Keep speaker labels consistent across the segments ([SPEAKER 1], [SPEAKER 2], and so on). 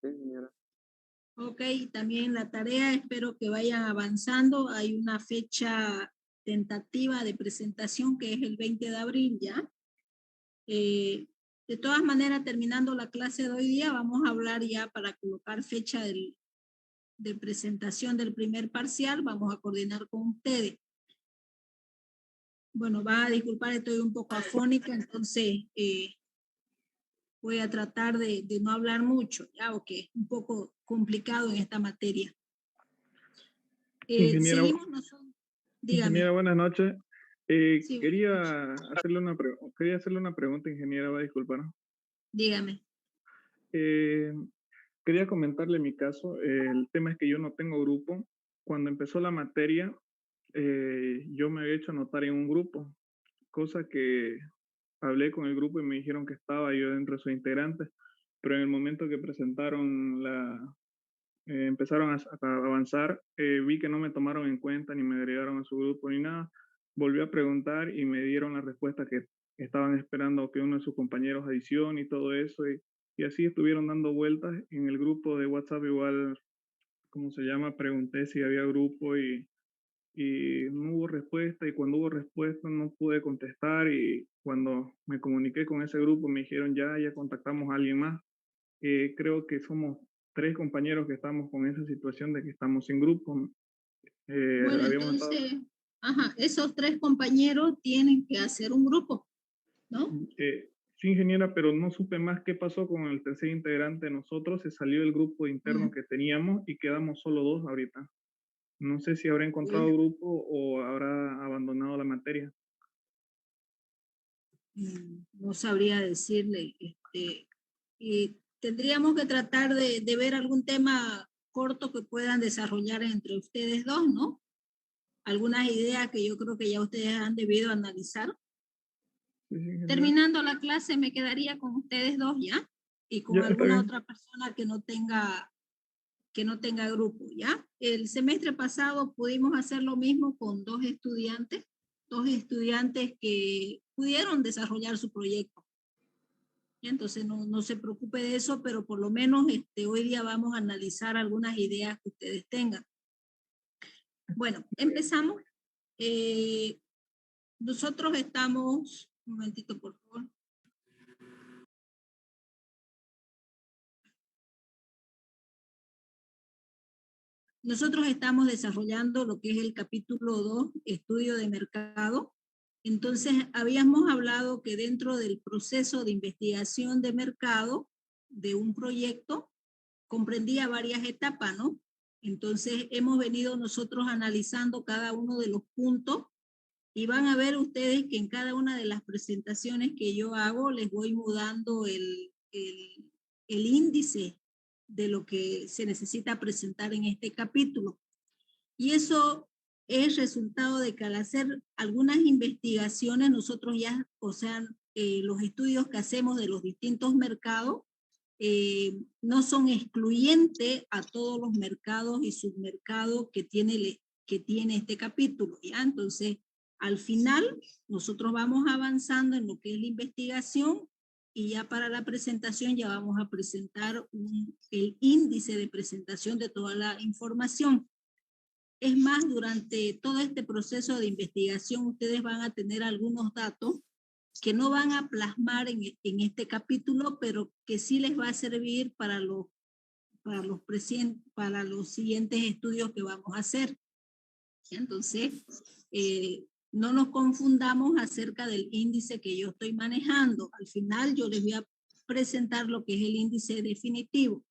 [SPEAKER 1] Sí, señora.
[SPEAKER 2] Ok, también la tarea, espero que vayan avanzando. Hay una fecha tentativa de presentación que es el 20 de abril ya. De todas maneras, terminando la clase de hoy día, vamos a hablar ya para colocar fecha de presentación del primer parcial. Vamos a coordinar con ustedes. Bueno, va a disculpar, estoy un poco afónica, entonces voy a tratar de no hablar mucho, ya, o que es un poco complicado en esta materia.
[SPEAKER 1] Ingeniera,
[SPEAKER 2] Seguimos nosotros.
[SPEAKER 1] ingeniera,
[SPEAKER 2] Dígame.
[SPEAKER 1] buenas noches.
[SPEAKER 2] Sí, buenas noches.
[SPEAKER 1] Quería hacerle una pregunta, ingeniera, va a disculpar.
[SPEAKER 2] Dígame.
[SPEAKER 1] Eh, Quería comentarle mi caso. El tema es que yo no tengo grupo. Cuando empezó la materia, yo me había hecho anotar en un grupo, cosa que hablé con el grupo y me dijeron que estaba yo dentro de sus integrantes, pero en el momento que empezaron a avanzar, vi que no me tomaron en cuenta ni me agregaron a su grupo ni nada. Volví a preguntar y me dieron la respuesta que estaban esperando que uno de sus compañeros adicione y todo eso. Y así estuvieron dando vueltas en el grupo de WhatsApp, igual, ¿cómo se llama? Pregunté si había grupo y no hubo respuesta. Y cuando hubo respuesta no pude contestar. Y cuando me comuniqué con ese grupo me dijeron ya contactamos a alguien más. Creo que somos tres compañeros que estamos con esa situación de que estamos sin grupo.
[SPEAKER 2] Bueno,
[SPEAKER 1] Habíamos estado,
[SPEAKER 2] entonces, ajá, esos tres compañeros tienen que hacer un grupo, ¿no?
[SPEAKER 1] sí, ingeniera, pero no supe más qué pasó con el tercer integrante de nosotros. Se salió del grupo interno
[SPEAKER 2] Mm,
[SPEAKER 1] que teníamos y quedamos solo dos ahorita. No sé si habrá encontrado
[SPEAKER 2] bueno,
[SPEAKER 1] grupo o habrá abandonado la materia.
[SPEAKER 2] no sabría decirle, y tendríamos que tratar de ver algún tema corto que puedan desarrollar entre ustedes dos, ¿no? Algunas ideas que yo creo que ya ustedes han debido analizar.
[SPEAKER 1] Sí, sí, ingeniera.
[SPEAKER 2] Terminando la clase me quedaría con ustedes dos ya y con
[SPEAKER 1] Ya, está
[SPEAKER 2] alguna
[SPEAKER 1] bien.
[SPEAKER 2] otra persona que no tenga grupo, ¿ya? El semestre pasado pudimos hacer lo mismo con dos estudiantes que pudieron desarrollar su proyecto. ¿Ya? Entonces no se preocupe de eso, pero por lo menos hoy día vamos a analizar algunas ideas que ustedes tengan. Bueno, empezamos. Eh, Nosotros estamos, un momentito por favor. Nosotros estamos desarrollando lo que es el capítulo 2, estudio de mercado. Entonces, habíamos hablado que dentro del proceso de investigación de mercado de un proyecto comprendía varias etapas, ¿no? Entonces, hemos venido nosotros analizando cada uno de los puntos y van a ver ustedes que en cada una de las presentaciones que yo hago les voy mudando el índice de lo que se necesita presentar en este capítulo. Y eso es resultado de que al hacer algunas investigaciones, nosotros ya, o sea, los estudios que hacemos de los distintos mercados no son excluyentes a todos los mercados y submercados que tiene este capítulo, ¿ya? Entonces, al final, nosotros vamos avanzando en lo que es la investigación y ya para la presentación ya vamos a presentar el índice de presentación de toda la información. Es más, durante todo este proceso de investigación, ustedes van a tener algunos datos que no van a plasmar en este capítulo, pero que sí les va a servir para los siguientes estudios que vamos a hacer. Entonces, no nos confundamos acerca del índice que yo estoy manejando. Al final yo les voy a presentar lo que es el índice definitivo.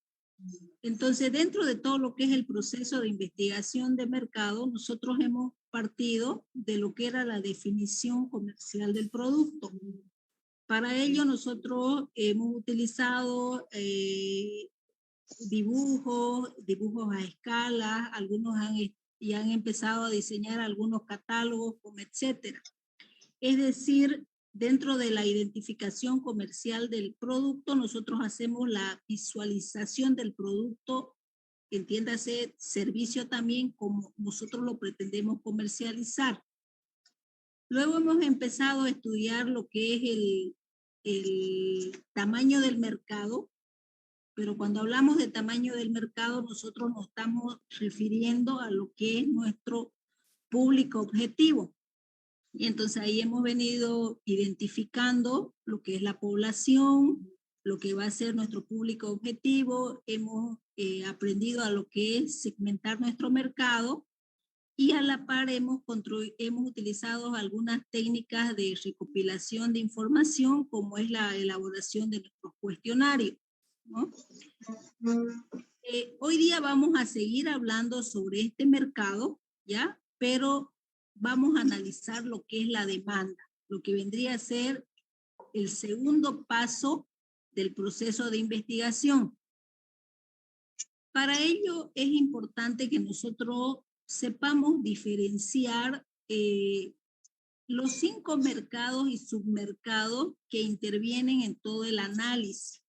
[SPEAKER 2] Entonces, dentro de todo lo que es el proceso de investigación de mercado, nosotros hemos partido de lo que era la definición comercial del producto. Para ello, nosotros hemos utilizado dibujos a escala, algunos y han empezado a diseñar algunos catálogos, etcétera. Es decir, dentro de la identificación comercial del producto, nosotros hacemos la visualización del producto, entiéndase, servicio también, como nosotros lo pretendemos comercializar. Luego hemos empezado a estudiar lo que es el tamaño del mercado, pero cuando hablamos de tamaño del mercado, nosotros nos estamos refiriendo a lo que es nuestro público objetivo. Y entonces ahí hemos venido identificando lo que es la población, lo que va a ser nuestro público objetivo, hemos aprendido a lo que es segmentar nuestro mercado y a la par hemos utilizado algunas técnicas de recopilación de información como es la elaboración de nuestros cuestionarios, ¿no? Hoy día vamos a seguir hablando sobre este mercado, ¿ya? Pero vamos a analizar lo que es la demanda, lo que vendría a ser el segundo paso del proceso de investigación. Para ello es importante que nosotros sepamos diferenciar los 5 mercados y submercados que intervienen en todo el análisis.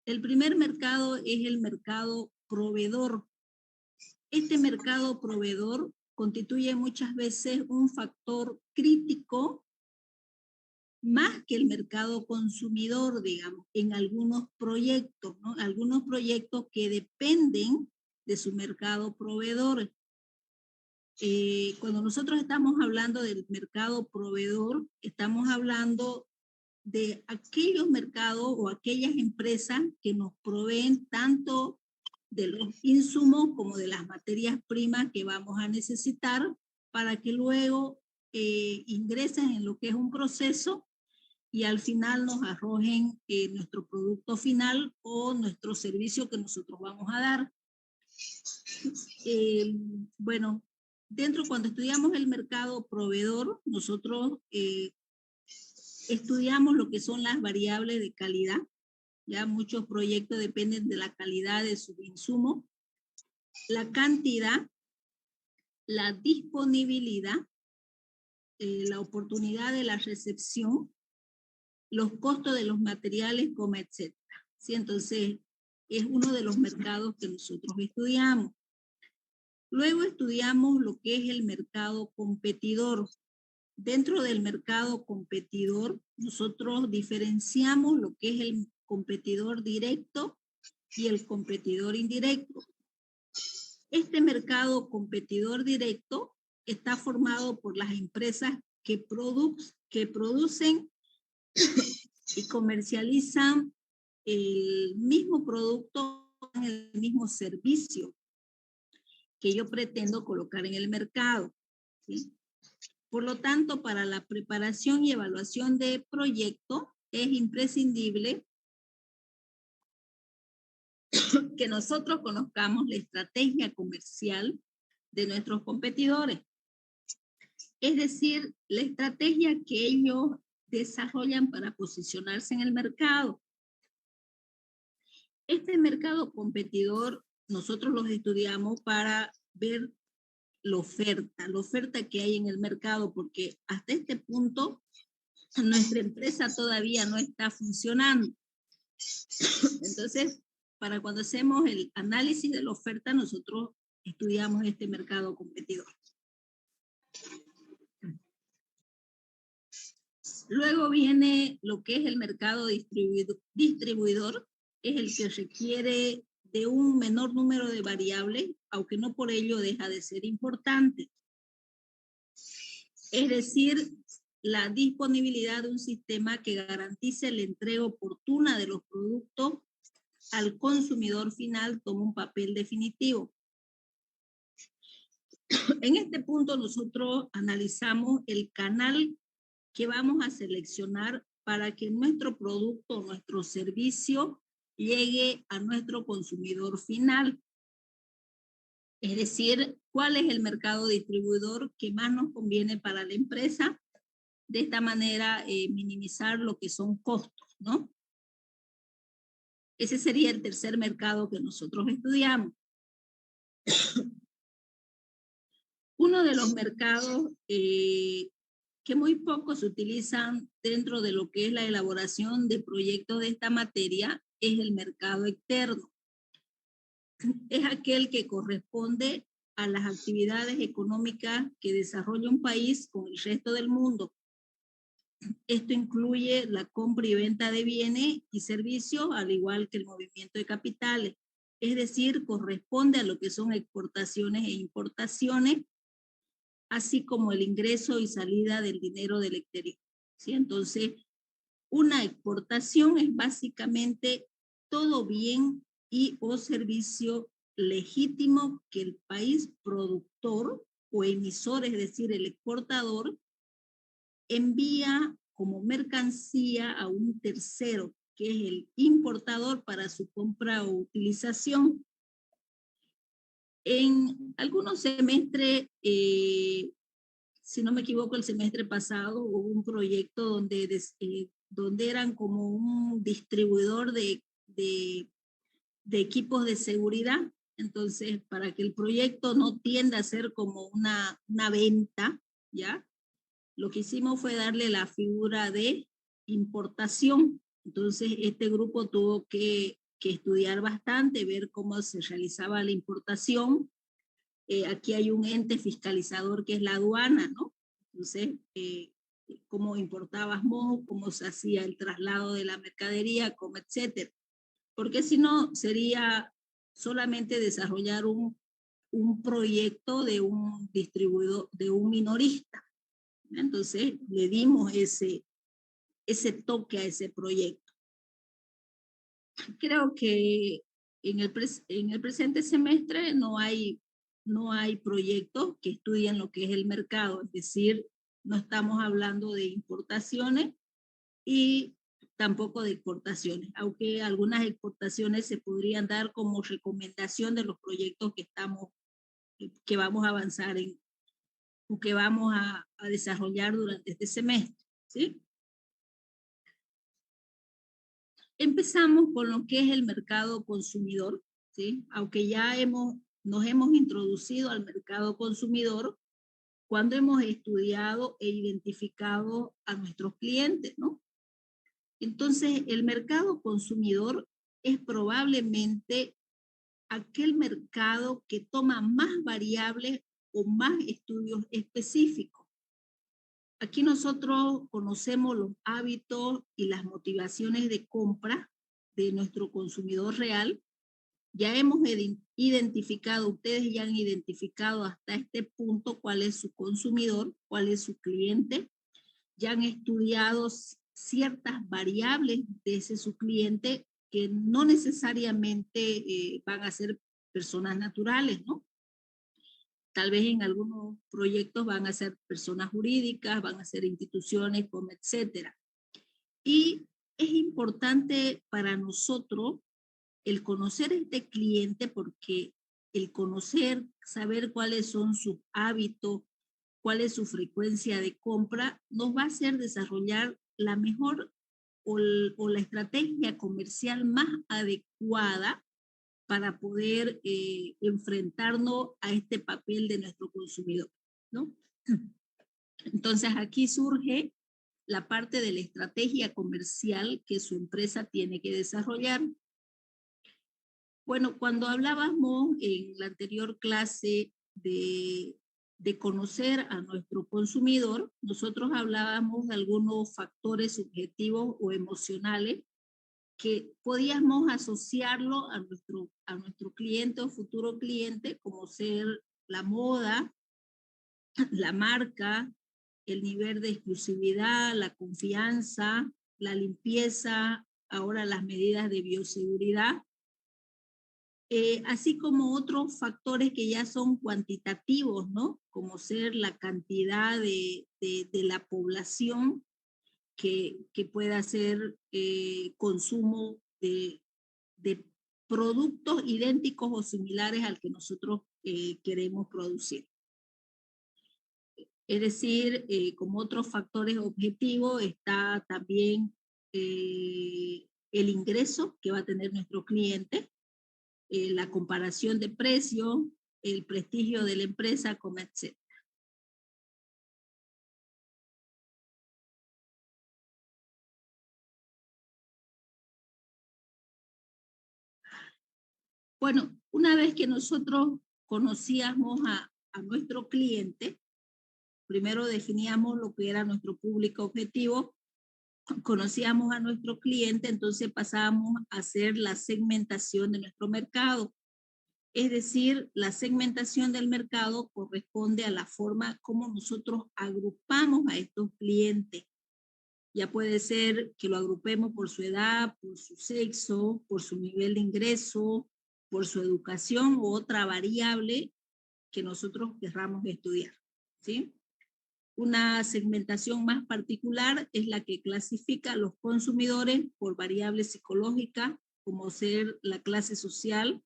[SPEAKER 2] El primer mercado es el mercado proveedor. Este mercado proveedor constituye muchas veces un factor crítico más que el mercado consumidor, digamos, en algunos proyectos, ¿no? Algunos proyectos que dependen de su mercado proveedor. Cuando nosotros estamos hablando del mercado proveedor, estamos hablando de aquellos mercados o aquellas empresas que nos proveen tanto de los insumos como de las materias primas que vamos a necesitar para que luego ingresen en lo que es un proceso y al final nos arrojen nuestro producto final o nuestro servicio que nosotros vamos a dar. Bueno, cuando estudiamos el mercado proveedor, nosotros estudiamos lo que son las variables de calidad. Ya muchos proyectos dependen de la calidad de su insumo, la cantidad, la disponibilidad, la oportunidad de la recepción, los costos de los materiales, como etcétera. ¿Sí? Entonces, es uno de los mercados que nosotros estudiamos. Luego estudiamos lo que es el mercado competidor. Dentro del mercado competidor, nosotros diferenciamos lo que es el competidor directo y el competidor indirecto. Este mercado competidor directo está formado por las empresas que producen y comercializan el mismo producto, el mismo servicio que yo pretendo colocar en el mercado, ¿sí? Por lo tanto, para la preparación y evaluación de proyectos es imprescindible que nosotros conozcamos la estrategia comercial de nuestros competidores. Es decir, la estrategia que ellos desarrollan para posicionarse en el mercado. Este mercado competidor nosotros los estudiamos para ver la oferta que hay en el mercado, porque hasta este punto nuestra empresa todavía no está funcionando. Entonces, para cuando hacemos el análisis de la oferta, nosotros estudiamos este mercado competidor. Luego viene lo que es el mercado distribuidor, es el que requiere de un menor número de variables, aunque no por ello deja de ser importante. Es decir, la disponibilidad de un sistema que garantice la entrega oportuna de los productos al consumidor final toma un papel definitivo. En este punto nosotros analizamos el canal que vamos a seleccionar para que nuestro producto, nuestro servicio llegue a nuestro consumidor final. Es decir, cuál es el mercado distribuidor que más nos conviene para la empresa. De esta manera, minimizar lo que son costos, ¿no? Ese sería el tercer mercado que nosotros estudiamos. Uno de los mercados que muy poco se utilizan dentro de lo que es la elaboración de proyectos de esta materia es el mercado externo. Es aquel que corresponde a las actividades económicas que desarrolla un país con el resto del mundo. Esto incluye la compra y venta de bienes y servicios, al igual que el movimiento de capitales. Es decir, corresponde a lo que son exportaciones e importaciones, así como el ingreso y salida del dinero del exterior. ¿Sí? Entonces, una exportación es básicamente todo bien y o servicio legítimo que el país productor o emisor, es decir, el exportador, envía como mercancía a un tercero, que es el importador, para su compra o utilización. En algunos semestres, si no me equivoco, el semestre pasado hubo un proyecto donde eran como un distribuidor de equipos de seguridad. Entonces, para que el proyecto no tienda a ser como una venta, ¿ya? Lo que hicimos fue darle la figura de importación. Entonces, este grupo tuvo que estudiar bastante, ver cómo se realizaba la importación. Aquí hay un ente fiscalizador que es la aduana, ¿no? Entonces, cómo importábamos, cómo se hacía el traslado de la mercadería, cómo, etcétera. Porque si no, sería solamente desarrollar un proyecto de un distribuidor, de un minorista. Entonces, le dimos ese toque a ese proyecto. Creo que en el presente semestre no hay proyectos que estudien lo que es el mercado, es decir, no estamos hablando de importaciones y tampoco de exportaciones, aunque algunas exportaciones se podrían dar como recomendación de los proyectos que vamos a avanzar en o que vamos a desarrollar durante este semestre, ¿sí? Empezamos con lo que es el mercado consumidor, ¿sí? Aunque ya nos hemos introducido al mercado consumidor cuando hemos estudiado e identificado a nuestros clientes, ¿no? Entonces, el mercado consumidor es probablemente aquel mercado que toma más variables o más estudios específicos. Aquí nosotros conocemos los hábitos y las motivaciones de compra de nuestro consumidor real. Ya hemos identificado, ustedes ya han identificado hasta este punto cuál es su consumidor, cuál es su cliente. Ya han estudiado ciertas variables de ese su cliente que no necesariamente van a ser personas naturales, ¿no? Tal vez en algunos proyectos van a ser personas jurídicas, van a ser instituciones, como etcétera. Y es importante para nosotros el conocer a este cliente, porque el conocer, saber cuáles son sus hábitos, cuál es su frecuencia de compra, nos va a hacer desarrollar la mejor o la estrategia comercial más adecuada para poder enfrentarnos a este papel de nuestro consumidor, ¿no? Entonces aquí surge la parte de la estrategia comercial que su empresa tiene que desarrollar. Bueno, cuando hablábamos en la anterior clase de conocer a nuestro consumidor, nosotros hablábamos de algunos factores subjetivos o emocionales que podíamos asociarlo a nuestro cliente o futuro cliente, como ser la moda, la marca, el nivel de exclusividad, la confianza, la limpieza, ahora las medidas de bioseguridad, así como otros factores que ya son cuantitativos, ¿no? Como ser la cantidad de la población que pueda hacer consumo de productos idénticos o similares al que nosotros queremos producir. Es decir, como otros factores objetivos está también el ingreso que va a tener nuestro cliente, la comparación de precios, el prestigio de la empresa, como etc. Bueno, una vez que nosotros conocíamos a nuestro cliente, primero definíamos lo que era nuestro público objetivo, conocíamos a nuestro cliente, entonces pasábamos a hacer la segmentación de nuestro mercado. Es decir, la segmentación del mercado corresponde a la forma como nosotros agrupamos a estos clientes. Ya puede ser que lo agrupemos por su edad, por su sexo, por su nivel de ingreso, por su educación u otra variable que nosotros querramos estudiar, ¿sí? Una segmentación más particular es la que clasifica a los consumidores por variables psicológicas, como ser la clase social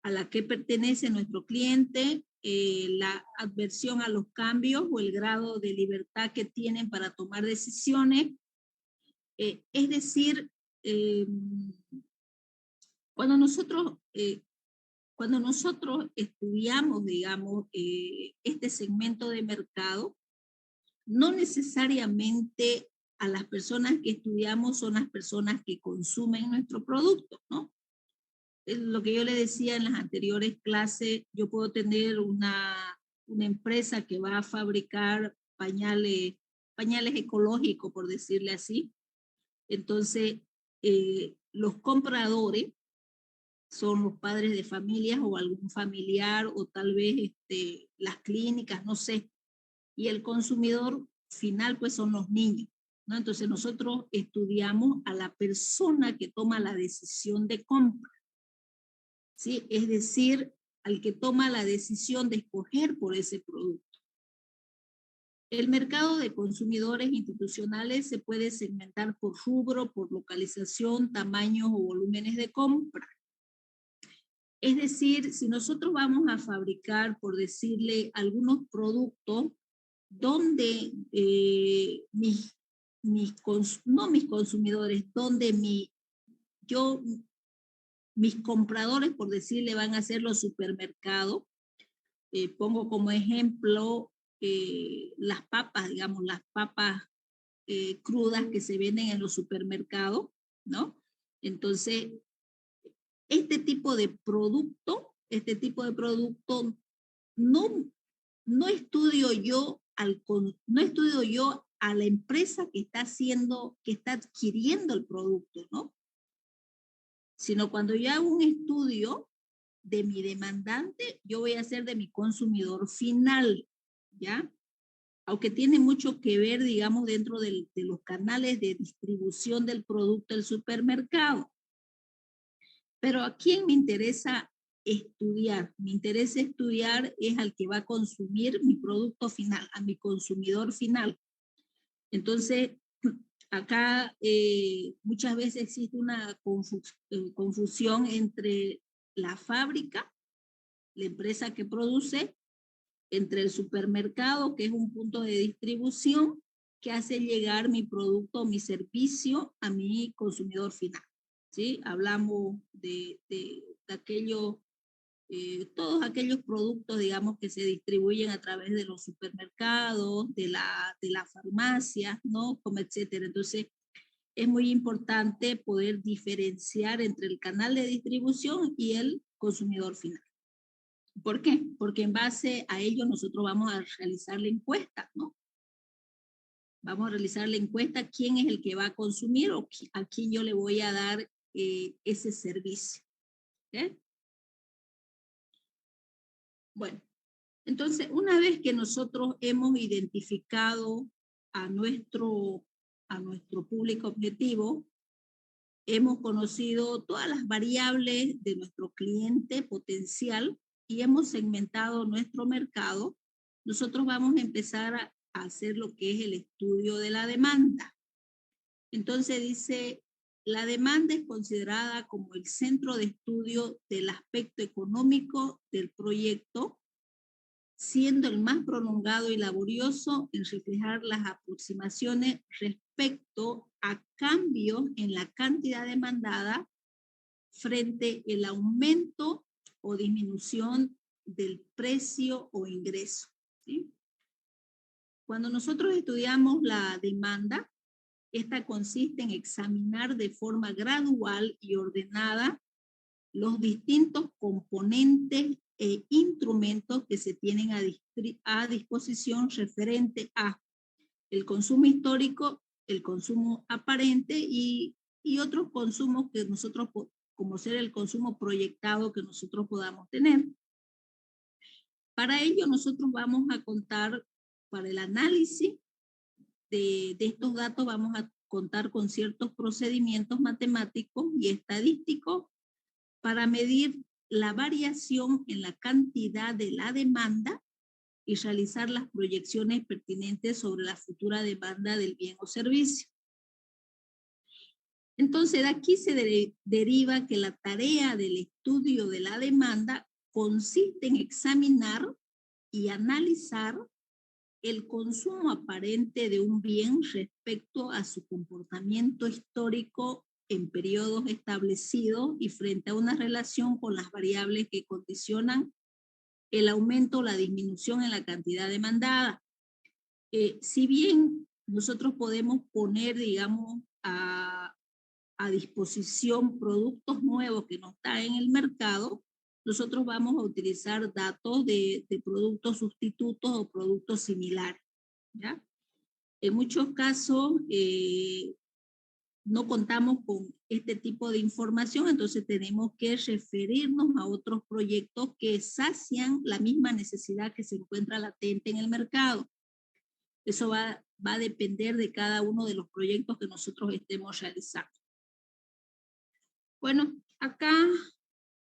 [SPEAKER 2] a la que pertenece nuestro cliente, la adversión a los cambios o el grado de libertad que tienen para tomar decisiones. Es decir, cuando nosotros estudiamos, digamos, este segmento de mercado, no necesariamente a las personas que estudiamos son las personas que consumen nuestro producto, ¿no? Es lo que yo le decía en las anteriores clases, yo puedo tener una empresa que va a fabricar pañales ecológicos, por decirle así. Entonces, los compradores son los padres de familias o algún familiar o tal vez las clínicas, no sé. Y el consumidor final pues son los niños, ¿no? Entonces nosotros estudiamos a la persona que toma la decisión de compra, ¿sí? Es decir, al que toma la decisión de escoger por ese producto. El mercado de consumidores institucionales se puede segmentar por rubro, por localización, tamaños o volúmenes de compra. Es decir, si nosotros vamos a fabricar, por decirle, algunos productos donde no mis consumidores, donde mis compradores, por decirle, van a ser los supermercados. Pongo como ejemplo las papas, digamos, las papas crudas que se venden en los supermercados, ¿no? Entonces, este tipo de producto no estudio yo a la empresa que está adquiriendo el producto, ¿no? Sino cuando yo hago un estudio de mi demandante, yo voy a hacer de mi consumidor final, ¿ya? Aunque tiene mucho que ver, digamos, dentro de los canales de distribución del producto del supermercado. Pero ¿a quién me interesa estudiar? Me interesa estudiar es al que va a consumir mi producto final, a mi consumidor final. Entonces, acá muchas veces existe una confusión entre la fábrica, la empresa que produce, entre el supermercado, que es un punto de distribución que hace llegar mi producto o mi servicio a mi consumidor final, ¿sí? Hablamos de aquellos, todos aquellos productos, digamos, que se distribuyen a través de los supermercados, de la farmacia, ¿no? Como etcétera. Entonces, es muy importante poder diferenciar entre el canal de distribución y el consumidor final. ¿Por qué? Porque en base a ello nosotros vamos a realizar la encuesta, ¿no? Vamos a realizar la encuesta, quién es el que va a consumir o a quién yo le voy a dar ese servicio. ¿Okay? Bueno, entonces una vez que nosotros hemos identificado a nuestro público objetivo, hemos conocido todas las variables de nuestro cliente potencial y hemos segmentado nuestro mercado, nosotros vamos a empezar a hacer lo que es el estudio de la demanda. Entonces dice, la demanda es considerada como el centro de estudio del aspecto económico del proyecto, siendo el más prolongado y laborioso en reflejar las aproximaciones respecto a cambios en la cantidad demandada frente al aumento o disminución del precio o ingreso, ¿sí? Cuando nosotros estudiamos la demanda, esta consiste en examinar de forma gradual y ordenada los distintos componentes e instrumentos que se tienen a disposición referente a el consumo histórico, el consumo aparente y otros consumos que nosotros, como ser el consumo proyectado que nosotros podamos tener. Para ello nosotros vamos a contar, para el análisis de estos datos, vamos a contar con ciertos procedimientos matemáticos y estadísticos para medir la variación en la cantidad de la demanda y realizar las proyecciones pertinentes sobre la futura demanda del bien o servicio. Entonces, de aquí se deriva que la tarea del estudio de la demanda consiste en examinar y analizar el consumo aparente de un bien respecto a su comportamiento histórico en periodos establecidos y frente a una relación con las variables que condicionan el aumento o la disminución en la cantidad demandada. Si bien nosotros podemos poner, digamos, a disposición productos nuevos que no están en el mercado, nosotros vamos a utilizar datos de productos sustitutos o productos similares, ¿ya? En muchos casos no contamos con este tipo de información, entonces tenemos que referirnos a otros proyectos que sacian la misma necesidad que se encuentra latente en el mercado. Eso va a depender de cada uno de los proyectos que nosotros estemos realizando. Bueno, acá,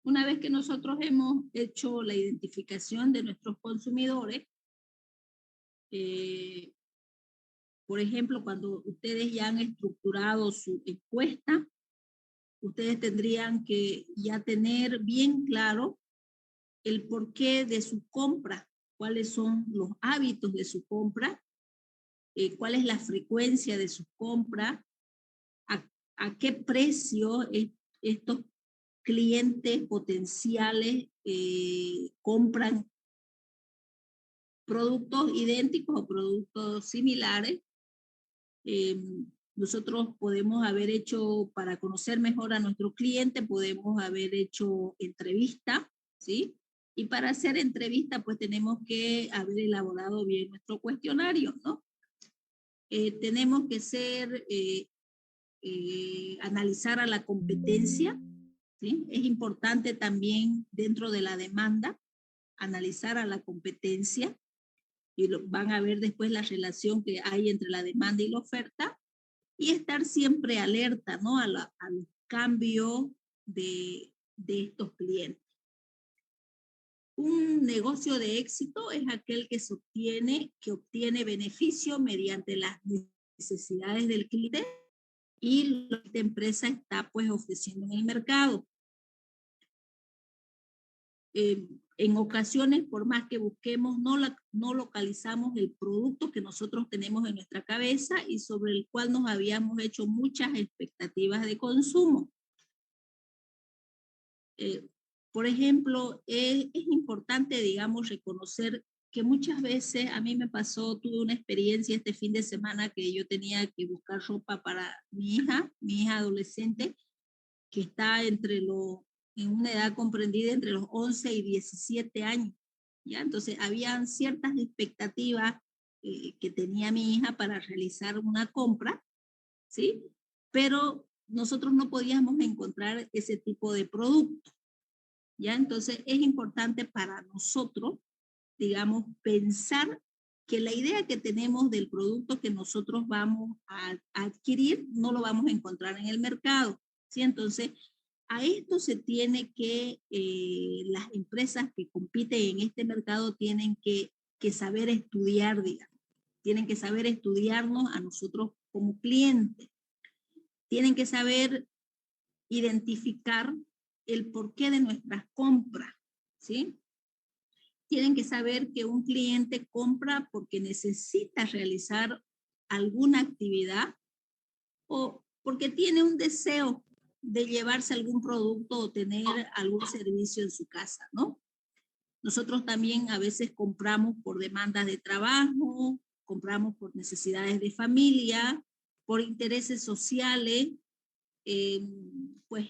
[SPEAKER 2] una vez que nosotros hemos hecho la identificación de nuestros consumidores, por ejemplo, cuando ustedes ya han estructurado su encuesta, ustedes tendrían que ya tener bien claro el porqué de su compra, cuáles son los hábitos de su compra, cuál es la frecuencia de su compra, a qué precio estos clientes potenciales compran productos idénticos o productos similares. Nosotros podemos haber hecho, para conocer mejor a nuestro cliente, podemos haber hecho entrevista, ¿sí? Y para hacer entrevista, pues tenemos que haber elaborado bien nuestro cuestionario, ¿no? Tenemos que analizar a la competencia, ¿sí? Es importante también dentro de la demanda analizar a la competencia y van a ver después la relación que hay entre la demanda y la oferta y estar siempre alerta, ¿no? al cambio de estos clientes. Un negocio de éxito es aquel que obtiene beneficio mediante las necesidades del cliente y lo que esta empresa está pues ofreciendo en el mercado. En ocasiones, por más que busquemos, no localizamos el producto que nosotros tenemos en nuestra cabeza y sobre el cual nos habíamos hecho muchas expectativas de consumo. Por ejemplo, es importante, digamos, reconocer que muchas veces, a mí me pasó, tuve una experiencia este fin de semana que yo tenía que buscar ropa para mi hija adolescente, que está en una edad comprendida entre los 11 y 17 años. ¿Ya? Entonces, habían ciertas expectativas que tenía mi hija para realizar una compra, ¿sí? Pero nosotros no podíamos encontrar ese tipo de producto. ¿Ya? Entonces, es importante para nosotros, digamos, pensar que la idea que tenemos del producto que nosotros vamos a adquirir no lo vamos a encontrar en el mercado, ¿sí? Entonces, a esto se tiene que, las empresas que compiten en este mercado tienen que saber estudiar, digamos. Tienen que saber estudiarnos a nosotros como clientes. Tienen que saber identificar el porqué de nuestras compras, ¿sí? Tienen que saber que un cliente compra porque necesita realizar alguna actividad o porque tiene un deseo de llevarse algún producto o tener algún servicio en su casa, ¿no? Nosotros también a veces compramos por demandas de trabajo, compramos por necesidades de familia, por intereses sociales, pues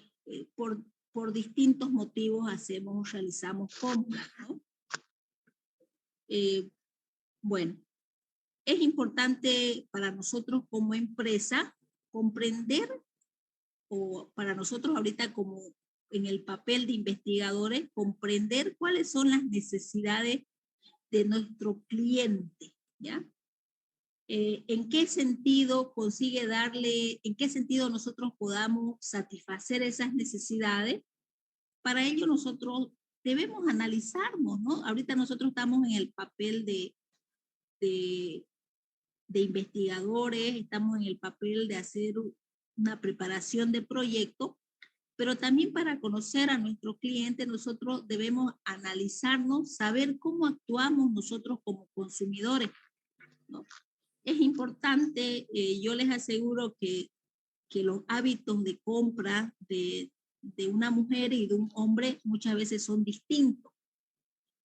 [SPEAKER 2] por por distintos motivos realizamos compras, ¿no? Bueno, es importante para nosotros como empresa comprender, o para nosotros ahorita como en el papel de investigadores, comprender cuáles son las necesidades de nuestro cliente, ¿ya? ¿En qué sentido consigue darle, en qué sentido nosotros podamos satisfacer esas necesidades? Para ello nosotros debemos analizarnos, ¿no? Ahorita nosotros estamos en el papel de, de investigadores, estamos en el papel de hacer una preparación de proyecto, pero también para conocer a nuestro cliente nosotros debemos analizarnos, saber cómo actuamos nosotros como consumidores, ¿no? Es importante, yo les aseguro que los hábitos de compra de una mujer y de un hombre muchas veces son distintos.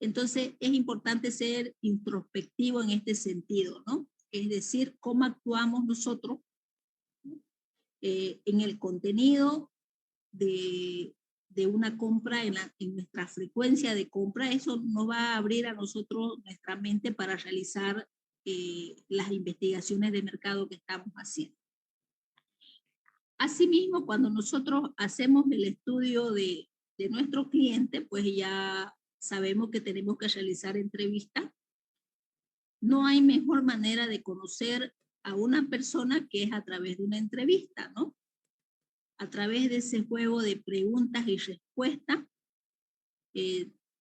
[SPEAKER 2] Entonces es importante ser introspectivo en este sentido, ¿no? Es decir, cómo actuamos nosotros en el contenido de una compra, en nuestra frecuencia de compra. Eso nos va a abrir a nosotros nuestra mente para realizar las investigaciones de mercado que estamos haciendo. Asimismo, cuando nosotros hacemos el estudio de nuestro cliente, pues ya sabemos que tenemos que realizar entrevistas. No hay mejor manera de conocer a una persona que es a través de una entrevista, ¿no? A través de ese juego de preguntas y respuestas,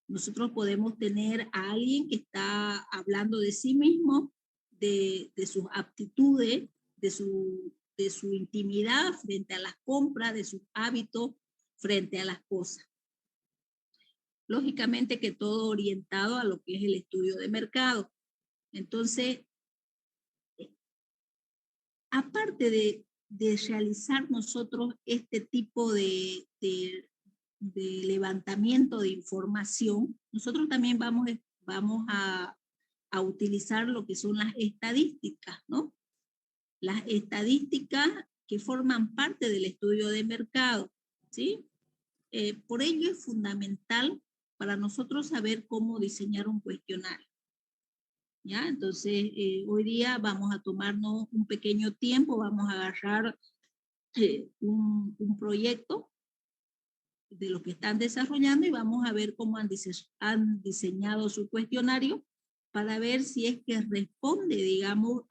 [SPEAKER 2] nosotros podemos tener a alguien que está hablando de sí mismo, de sus aptitudes, de su intimidad frente a las compras, de sus hábitos frente a las cosas. Lógicamente que todo orientado a lo que es el estudio de mercado. Entonces, aparte de realizar nosotros este tipo de levantamiento de información, nosotros también vamos a utilizar lo que son las estadísticas, ¿no? Las estadísticas que forman parte del estudio de mercado, ¿sí? Por ello es fundamental para nosotros saber cómo diseñar un cuestionario, ¿ya? Entonces, hoy día vamos a tomarnos un pequeño tiempo, vamos a agarrar un proyecto de lo que están desarrollando y vamos a ver cómo han diseñado su cuestionario para ver si es que responde, digamos,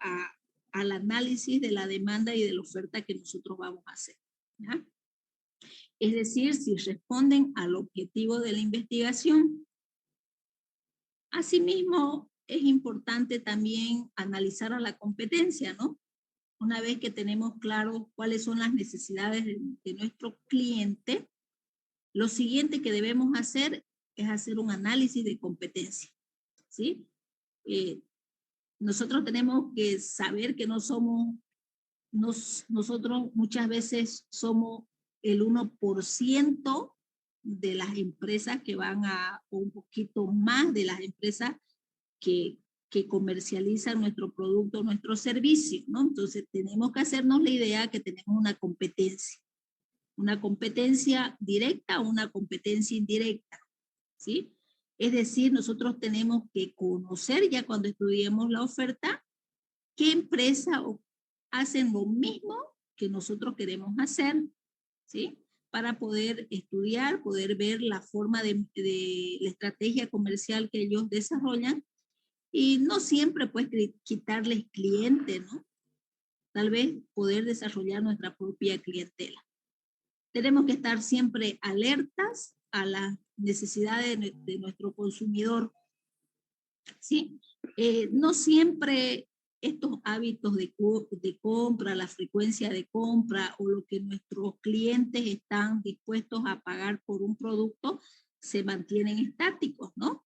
[SPEAKER 2] al análisis de la demanda y de la oferta que nosotros vamos a hacer, ¿ya? Es decir, si responden al objetivo de la investigación. Asimismo, es importante también analizar a la competencia, ¿no? Una vez que tenemos claro cuáles son las necesidades de nuestro cliente, lo siguiente que debemos hacer es hacer un análisis de competencia, ¿sí? Nosotros tenemos que saber que no somos, nosotros muchas veces somos el 1% de las empresas que van o un poquito más de las empresas que comercializan nuestro producto, nuestro servicio, ¿no? Entonces tenemos que hacernos la idea que tenemos una competencia directa o una competencia indirecta, ¿sí? Es decir, nosotros tenemos que conocer ya cuando estudiemos la oferta qué empresas hacen lo mismo que nosotros queremos hacer, ¿sí? Para poder estudiar, poder ver la forma de la estrategia comercial que ellos desarrollan y no siempre pues quitarles clientes, ¿no? Tal vez poder desarrollar nuestra propia clientela. Tenemos que estar siempre alertas a las necesidades de nuestro consumidor, ¿sí? No siempre estos hábitos de compra, la frecuencia de compra o lo que nuestros clientes están dispuestos a pagar por un producto se mantienen estáticos, ¿no?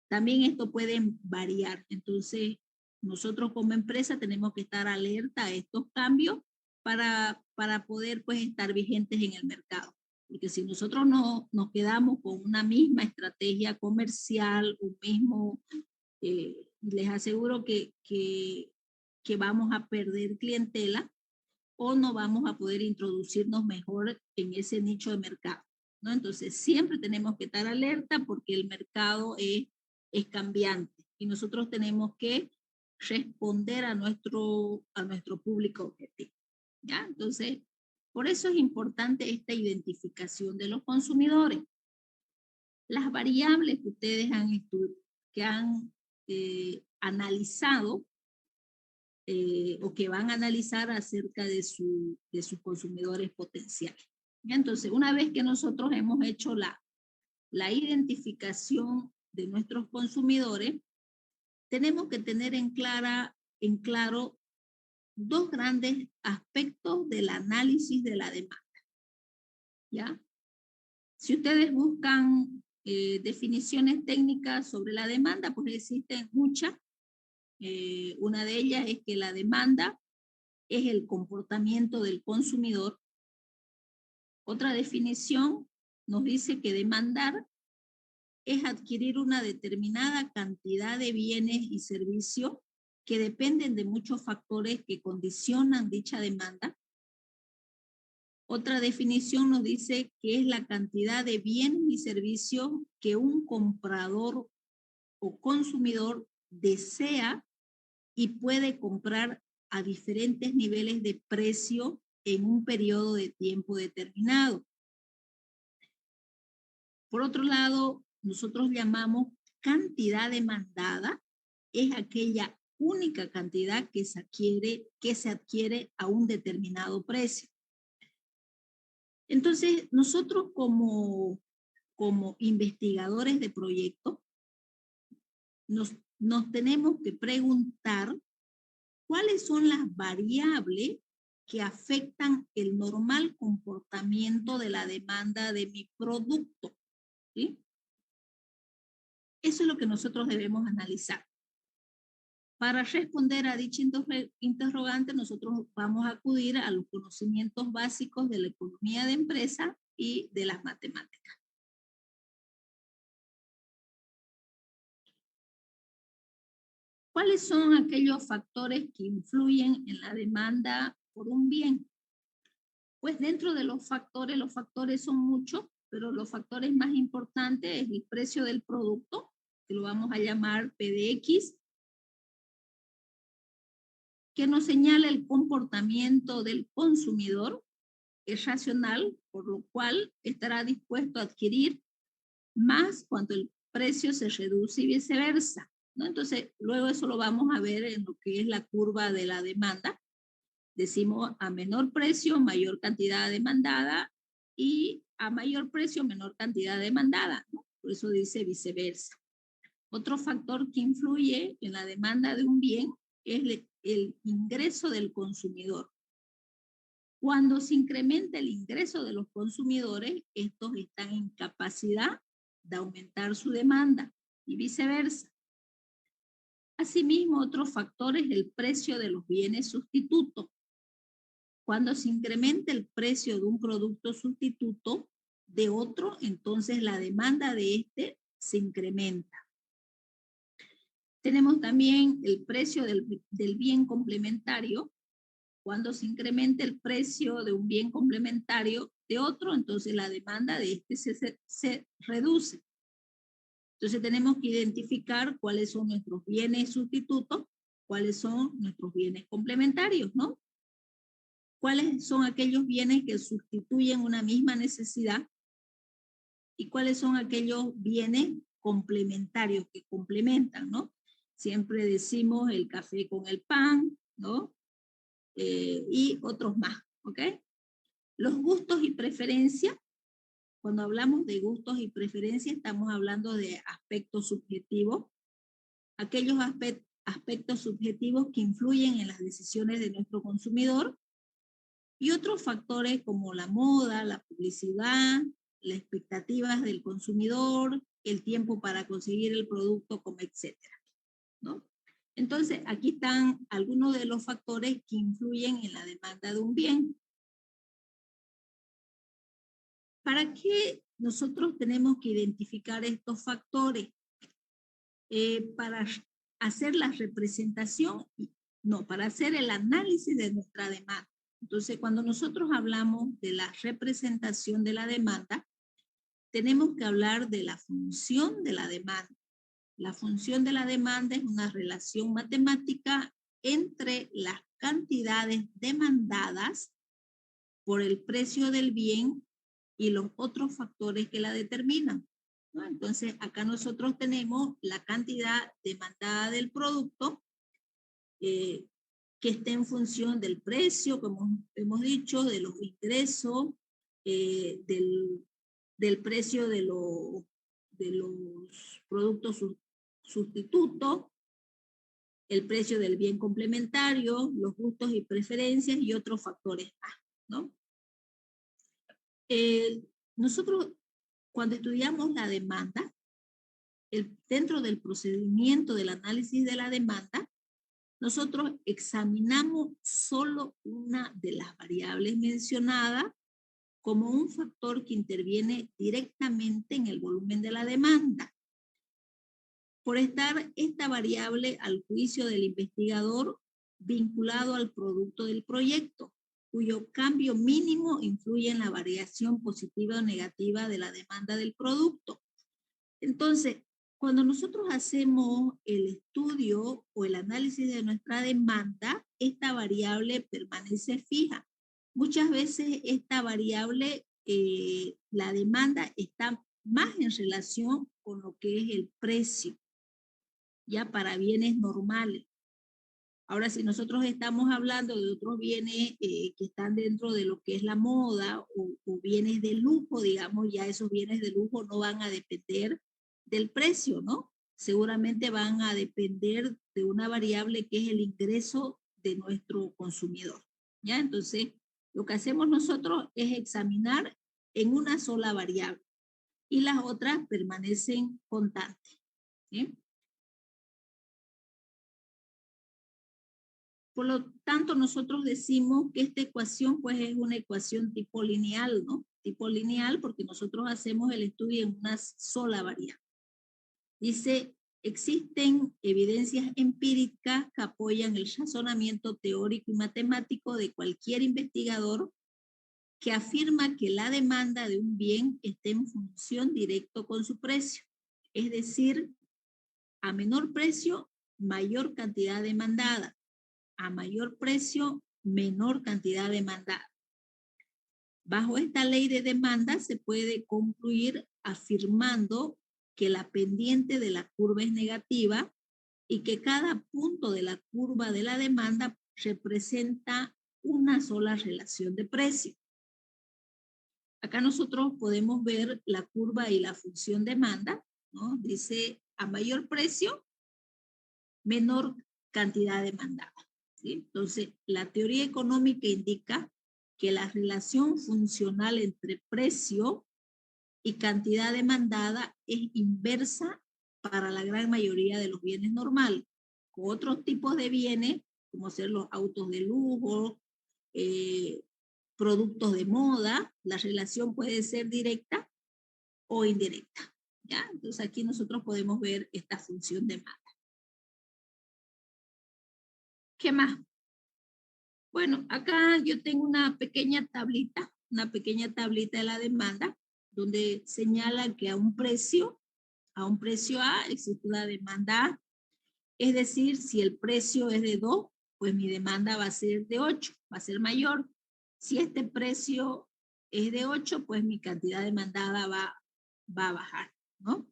[SPEAKER 2] También esto puede variar. Entonces, nosotros como empresa tenemos que estar alerta a estos cambios para poder pues estar vigentes en el mercado. Porque si nosotros no nos quedamos con una misma estrategia comercial, un mismo, les aseguro que vamos a perder clientela o no vamos a poder introducirnos mejor en ese nicho de mercado. ¿no? Entonces, siempre tenemos que estar alerta porque el mercado es cambiante y nosotros tenemos que responder a nuestro público objetivo, ¿ya? Entonces, por eso es importante esta identificación de los consumidores. Las variables que ustedes han analizado o que van a analizar acerca de sus consumidores potenciales. Entonces, una vez que nosotros hemos hecho la identificación de nuestros consumidores, tenemos que tener en claro dos grandes aspectos del análisis de la demanda, ¿ya? Si ustedes buscan definiciones técnicas sobre la demanda, pues existen muchas. Una de ellas es que la demanda es el comportamiento del consumidor. Otra definición nos dice que demandar es adquirir una determinada cantidad de bienes y servicios que dependen de muchos factores que condicionan dicha demanda. Otra definición nos dice que es la cantidad de bienes y servicios que un comprador o consumidor desea y puede comprar a diferentes niveles de precio en un periodo de tiempo determinado. Por otro lado, nosotros llamamos cantidad demandada, es aquella única cantidad que se adquiere a un determinado precio. Entonces, nosotros como investigadores de proyectos, nos tenemos que preguntar cuáles son las variables que afectan el normal comportamiento de la demanda de mi producto, ¿sí? Eso es lo que nosotros debemos analizar. Para responder a dicha interrogante, nosotros vamos a acudir a los conocimientos básicos de la economía de empresa y de las matemáticas. ¿Cuáles son aquellos factores que influyen en la demanda por un bien? Pues dentro de los factores son muchos, pero los factores más importantes es el precio del producto, que lo vamos a llamar PDX, que nos señala el comportamiento del consumidor, es racional, por lo cual estará dispuesto a adquirir más cuando el precio se reduce y viceversa, ¿no? Entonces, luego eso lo vamos a ver en lo que es la curva de la demanda. Decimos a menor precio, mayor cantidad demandada y a mayor precio, menor cantidad demandada, ¿no? Por eso dice viceversa. Otro factor que influye en la demanda de un bien es el ingreso del consumidor. Cuando se incrementa el ingreso de los consumidores, estos están en capacidad de aumentar su demanda y viceversa. Asimismo, otro factor es el precio de los bienes sustitutos. Cuando se incrementa el precio de un producto sustituto de otro, entonces la demanda de este se incrementa. Tenemos también el precio del bien complementario. Cuando se incrementa el precio de un bien complementario de otro, entonces la demanda de este se reduce. Entonces tenemos que identificar cuáles son nuestros bienes sustitutos, cuáles son nuestros bienes complementarios, ¿no? ¿Cuáles son aquellos bienes que sustituyen una misma necesidad? ¿Y cuáles son aquellos bienes complementarios que complementan, ¿no? Siempre decimos el café con el pan, ¿no? Y otros más, ¿ok? Los gustos y preferencias. Cuando hablamos de gustos y preferencias, estamos hablando de aspectos subjetivos. Aquellos aspectos subjetivos que influyen en las decisiones de nuestro consumidor. Y otros factores como la moda, la publicidad, las expectativas del consumidor, el tiempo para conseguir el producto, como etcétera, ¿no? Entonces, aquí están algunos de los factores que influyen en la demanda de un bien. ¿Para qué nosotros tenemos que identificar estos factores? Para hacer la representación, no, para hacer el análisis de nuestra demanda. Entonces, cuando nosotros hablamos de la representación de la demanda, tenemos que hablar de la función de la demanda. La función de la demanda es una relación matemática entre las cantidades demandadas por el precio del bien y los otros factores que la determinan, ¿no? Entonces, acá nosotros tenemos la cantidad demandada del producto que está en función del precio, como hemos dicho, de los ingresos, del precio de los productos sustitutos, el precio del bien complementario, los gustos y preferencias y otros factores más, ¿no? Nosotros, cuando estudiamos la demanda, dentro del procedimiento del análisis de la demanda, nosotros examinamos solo una de las variables mencionadas como un factor que interviene directamente en el volumen de la demanda. Por estar esta variable al juicio del investigador vinculado al producto del proyecto, cuyo cambio mínimo influye en la variación positiva o negativa de la demanda del producto. Entonces, cuando nosotros hacemos el estudio o el análisis de nuestra demanda, esta variable permanece fija. Muchas veces esta variable, la demanda está más en relación con lo que es el precio, ya para bienes normales. Ahora, si nosotros estamos hablando de otros bienes que están dentro de lo que es la moda o bienes de lujo, digamos, ya esos bienes de lujo no van a depender del precio, ¿no? Seguramente van a depender de una variable que es el ingreso de nuestro consumidor, ¿ya? Entonces, lo que hacemos nosotros es examinar en una sola variable y las otras permanecen constantes, ¿sí? Por lo tanto, nosotros decimos que esta ecuación pues es una ecuación tipo lineal, ¿no? Tipo lineal porque nosotros hacemos el estudio en una sola variable. Dice, existen evidencias empíricas que apoyan el razonamiento teórico y matemático de cualquier investigador que afirma que la demanda de un bien está en función directa con su precio. Es decir, a menor precio, mayor cantidad demandada. A mayor precio, menor cantidad demandada. Bajo esta ley de demanda se puede concluir afirmando que la pendiente de la curva es negativa y que cada punto de la curva de la demanda representa una sola relación de precio. Acá nosotros podemos ver la curva y la función demanda, ¿no? Dice a mayor precio, menor cantidad demandada, ¿sí? Entonces, la teoría económica indica que la relación funcional entre precio y cantidad demandada es inversa para la gran mayoría de los bienes normales. Con otros tipos de bienes, como ser los autos de lujo, productos de moda, la relación puede ser directa o indirecta, ¿ya? Entonces aquí nosotros podemos ver esta función demanda. ¿Qué más? Bueno, acá yo tengo una pequeña tablita de la demanda, donde señala que a un precio A existe una demanda A. Es decir, si el precio es de 2, pues mi demanda va a ser de 8, va a ser mayor. Si este precio es de 8, pues mi cantidad demandada va a bajar, ¿no?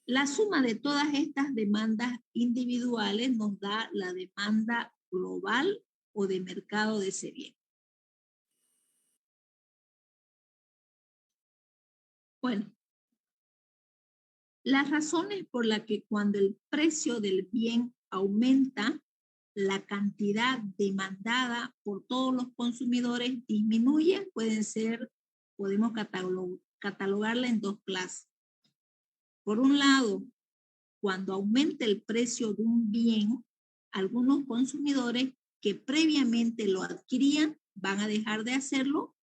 [SPEAKER 2] La suma de todas estas demandas individuales nos da la demanda global o de mercado de ese bien. Bueno, las razones por las que cuando el precio del bien aumenta, la cantidad demandada por todos los consumidores disminuye, podemos catalogarla en dos clases. Por un lado, cuando aumenta el precio de un bien, algunos consumidores que previamente lo adquirían van a dejar de hacerlo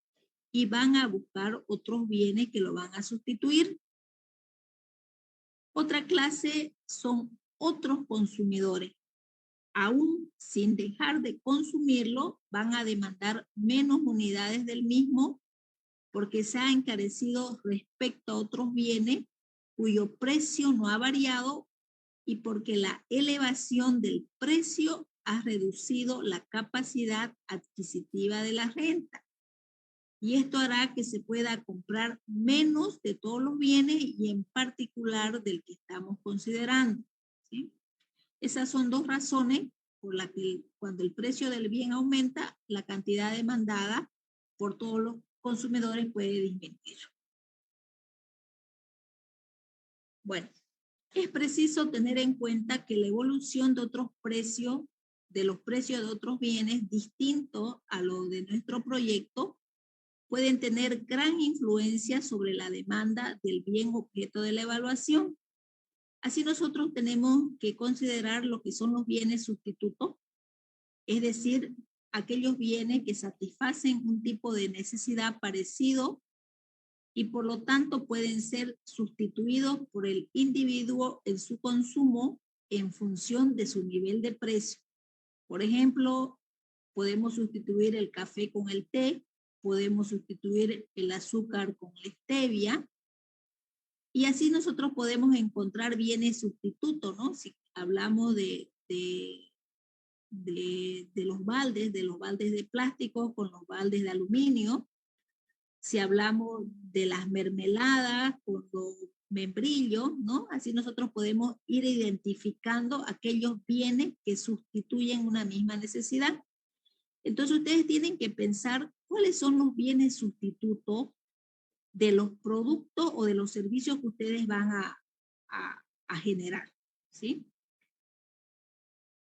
[SPEAKER 2] y van a buscar otros bienes que lo van a sustituir. Otra clase son otros consumidores. Aún sin dejar de consumirlo, van a demandar menos unidades del mismo porque se ha encarecido respecto a otros bienes cuyo precio no ha variado y porque la elevación del precio ha reducido la capacidad adquisitiva de la renta. Y esto hará que se pueda comprar menos de todos los bienes y en particular del que estamos considerando, ¿sí? Esas son dos razones por las que cuando el precio del bien aumenta, la cantidad demandada por todos los consumidores puede disminuir. Bueno, es preciso tener en cuenta que la evolución de otros precios, de los precios de otros bienes distintos a los de nuestro proyecto, pueden tener gran influencia sobre la demanda del bien objeto de la evaluación. Así nosotros tenemos que considerar lo que son los bienes sustitutos, es decir, aquellos bienes que satisfacen un tipo de necesidad parecido y por lo tanto pueden ser sustituidos por el individuo en su consumo en función de su nivel de precio. Por ejemplo, podemos sustituir el café con el té, podemos sustituir el azúcar con la stevia, y así nosotros podemos encontrar bienes sustitutos, ¿no? Si hablamos de los baldes de plástico con los baldes de aluminio, si hablamos de las mermeladas con los membrillos, ¿no? Así nosotros podemos ir identificando aquellos bienes que sustituyen una misma necesidad. Entonces ustedes tienen que pensar cuáles son los bienes sustitutos de los productos o de los servicios que ustedes van a generar, ¿sí?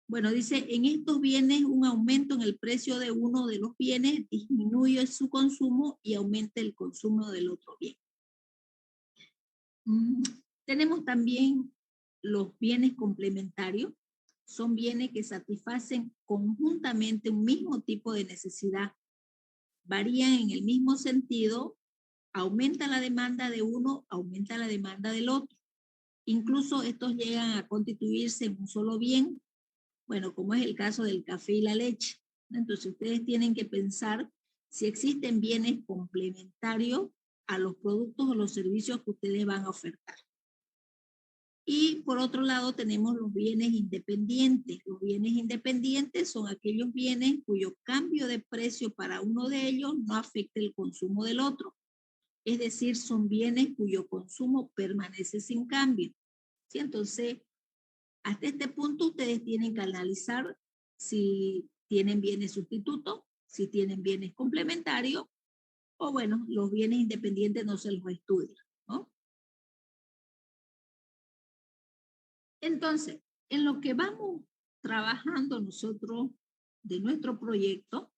[SPEAKER 2] Bueno, dice, en estos bienes un aumento en el precio de uno de los bienes disminuye su consumo y aumenta el consumo del otro bien. Tenemos también los bienes complementarios. Son bienes que satisfacen conjuntamente un mismo tipo de necesidad. Varían en el mismo sentido, aumenta la demanda de uno, aumenta la demanda del otro. Incluso estos llegan a constituirse en un solo bien, bueno, como es el caso del café y la leche. Entonces ustedes tienen que pensar si existen bienes complementarios a los productos o los servicios que ustedes van a ofertar. Y por otro lado tenemos los bienes independientes. Los bienes independientes son aquellos bienes cuyo cambio de precio para uno de ellos no afecta el consumo del otro. Es decir, son bienes cuyo consumo permanece sin cambio. ¿Sí? Entonces, hasta este punto ustedes tienen que analizar si tienen bienes sustitutos, si tienen bienes complementarios, o bueno, los bienes independientes no se los estudia, ¿no? Entonces, en lo que vamos trabajando nosotros de nuestro proyecto,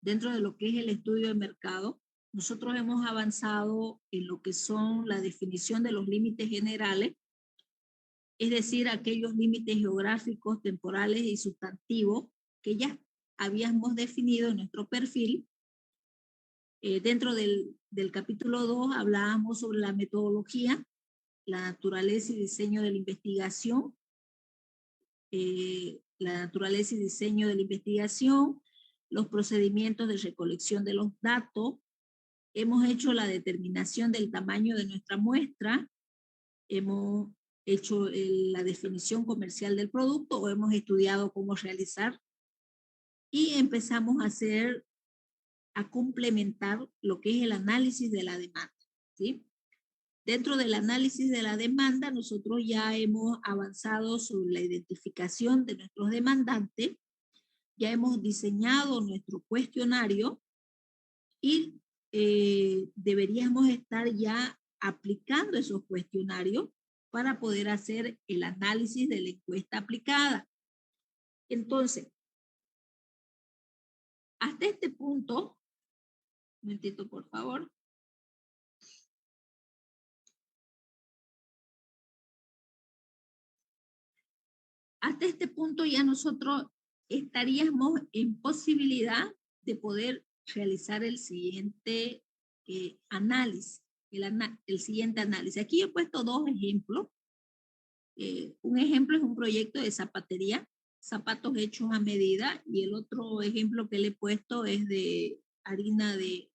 [SPEAKER 2] dentro de lo que es el estudio de mercado, nosotros hemos avanzado en lo que son la definición de los límites generales, es decir, aquellos límites geográficos, temporales y sustantivos que ya habíamos definido en nuestro perfil. Dentro del capítulo 2 hablábamos sobre la metodología, la naturaleza y diseño de la investigación, los procedimientos de recolección de los datos. Hemos hecho la determinación del tamaño de nuestra muestra, hemos hecho la definición comercial del producto o hemos estudiado cómo realizar y empezamos a complementar lo que es el análisis de la demanda, ¿sí? Dentro del análisis de la demanda, nosotros ya hemos avanzado sobre la identificación de nuestros demandantes, ya hemos diseñado nuestro cuestionario y deberíamos estar ya aplicando esos cuestionarios para poder hacer el análisis de la encuesta aplicada. Entonces, hasta este punto, un momentito por favor. Hasta este punto ya nosotros estaríamos en posibilidad de poder realizar el siguiente análisis, el siguiente análisis. Aquí he puesto dos ejemplos. Un ejemplo es un proyecto de zapatería, zapatos hechos a medida, y el otro ejemplo que le he puesto es de harina de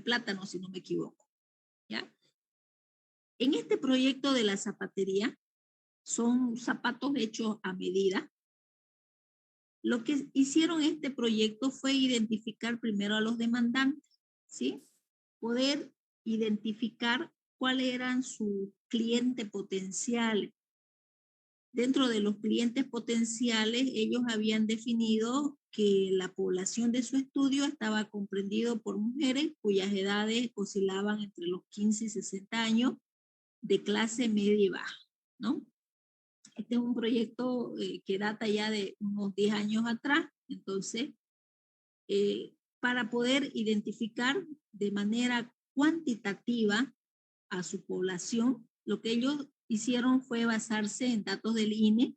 [SPEAKER 2] plátano, si no me equivoco, ¿ya? En este proyecto de la zapatería, son zapatos hechos a medida. Lo que hicieron este proyecto fue identificar primero a los demandantes, ¿sí? Poder identificar cuáles eran sus clientes potenciales. Dentro de los clientes potenciales, ellos habían definido que la población de su estudio estaba comprendido por mujeres cuyas edades oscilaban entre los 15 y 60 años, de clase media y baja, ¿no? Este es un proyecto que data ya de unos 10 años atrás, entonces, para poder identificar de manera cuantitativa a su población, lo que ellos hicieron fue basarse en datos del INE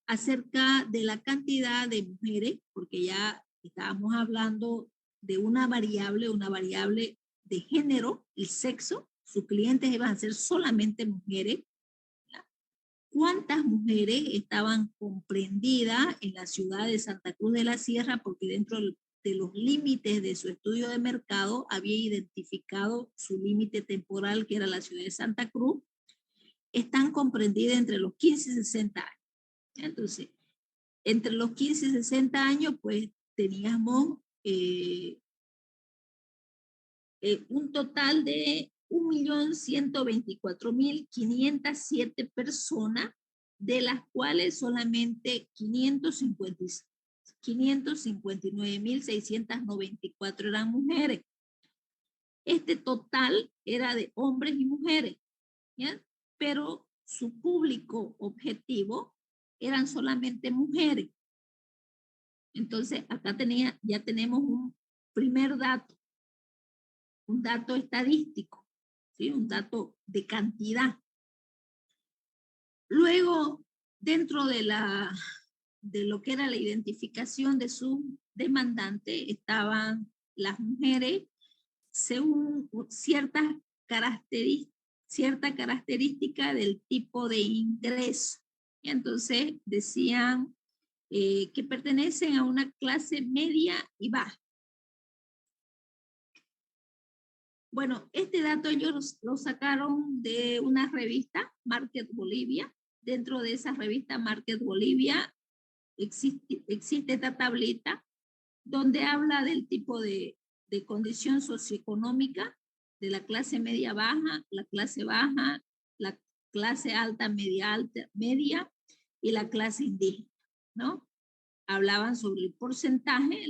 [SPEAKER 2] acerca de la cantidad de mujeres, porque ya estábamos hablando de una variable de género, el sexo, sus clientes iban a ser solamente mujeres. ¿Cuántas mujeres estaban comprendidas en la ciudad de Santa Cruz de la Sierra? Porque dentro de los límites de su estudio de mercado había identificado su límite temporal, que era la ciudad de Santa Cruz. Están comprendidas entre los 15 y 60 años. Entonces, entre los 15 y 60 años, pues teníamos un total de 1.124.507 personas, de las cuales solamente 559.694 eran mujeres. Este total era de hombres y mujeres, ¿ya? Pero su público objetivo eran solamente mujeres. Entonces, acá ya tenemos un primer dato, un dato estadístico, ¿sí? Un dato de cantidad. Luego, dentro de lo que era la identificación de su demandante, estaban las mujeres según cierta característica del tipo de ingreso. Y entonces decían que pertenecen a una clase media y baja. Bueno, este dato ellos lo sacaron de una revista, Market Bolivia. Dentro de esa revista Market Bolivia existe esta tablita donde habla del tipo de condición socioeconómica de la clase media baja, la clase baja, la clase alta, media y la clase indígena, ¿no? Hablaban sobre el porcentaje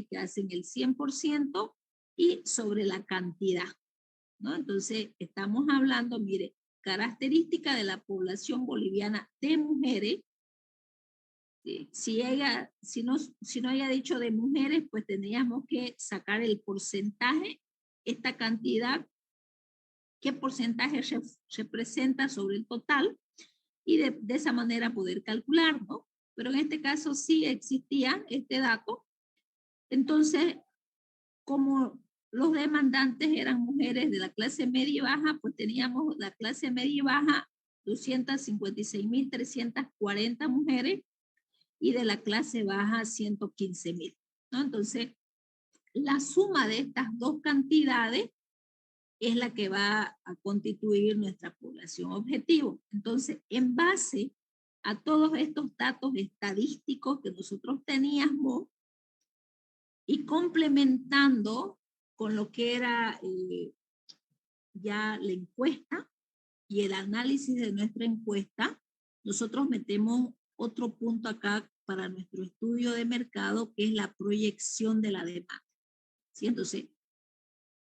[SPEAKER 2] que hacen el 100% y sobre la cantidad, ¿no? Entonces, estamos hablando, mire, característica de la población boliviana de mujeres. Si no haya dicho de mujeres, pues tendríamos que sacar el porcentaje, esta cantidad, qué porcentaje representa sobre el total, y de esa manera poder calcular, ¿no? Pero en este caso sí existía este dato. Entonces, como los demandantes eran mujeres de la clase media y baja, pues teníamos la clase media y baja 256.340 mujeres, y de la clase baja 115.000, ¿no? Entonces, la suma de estas dos cantidades es la que va a constituir nuestra población objetivo. Entonces, en base a todos estos datos estadísticos que nosotros teníamos y complementando con lo que era ya la encuesta y el análisis de nuestra encuesta, nosotros metemos otro punto acá para nuestro estudio de mercado, que es la proyección de la demanda. ¿Sí? Entonces,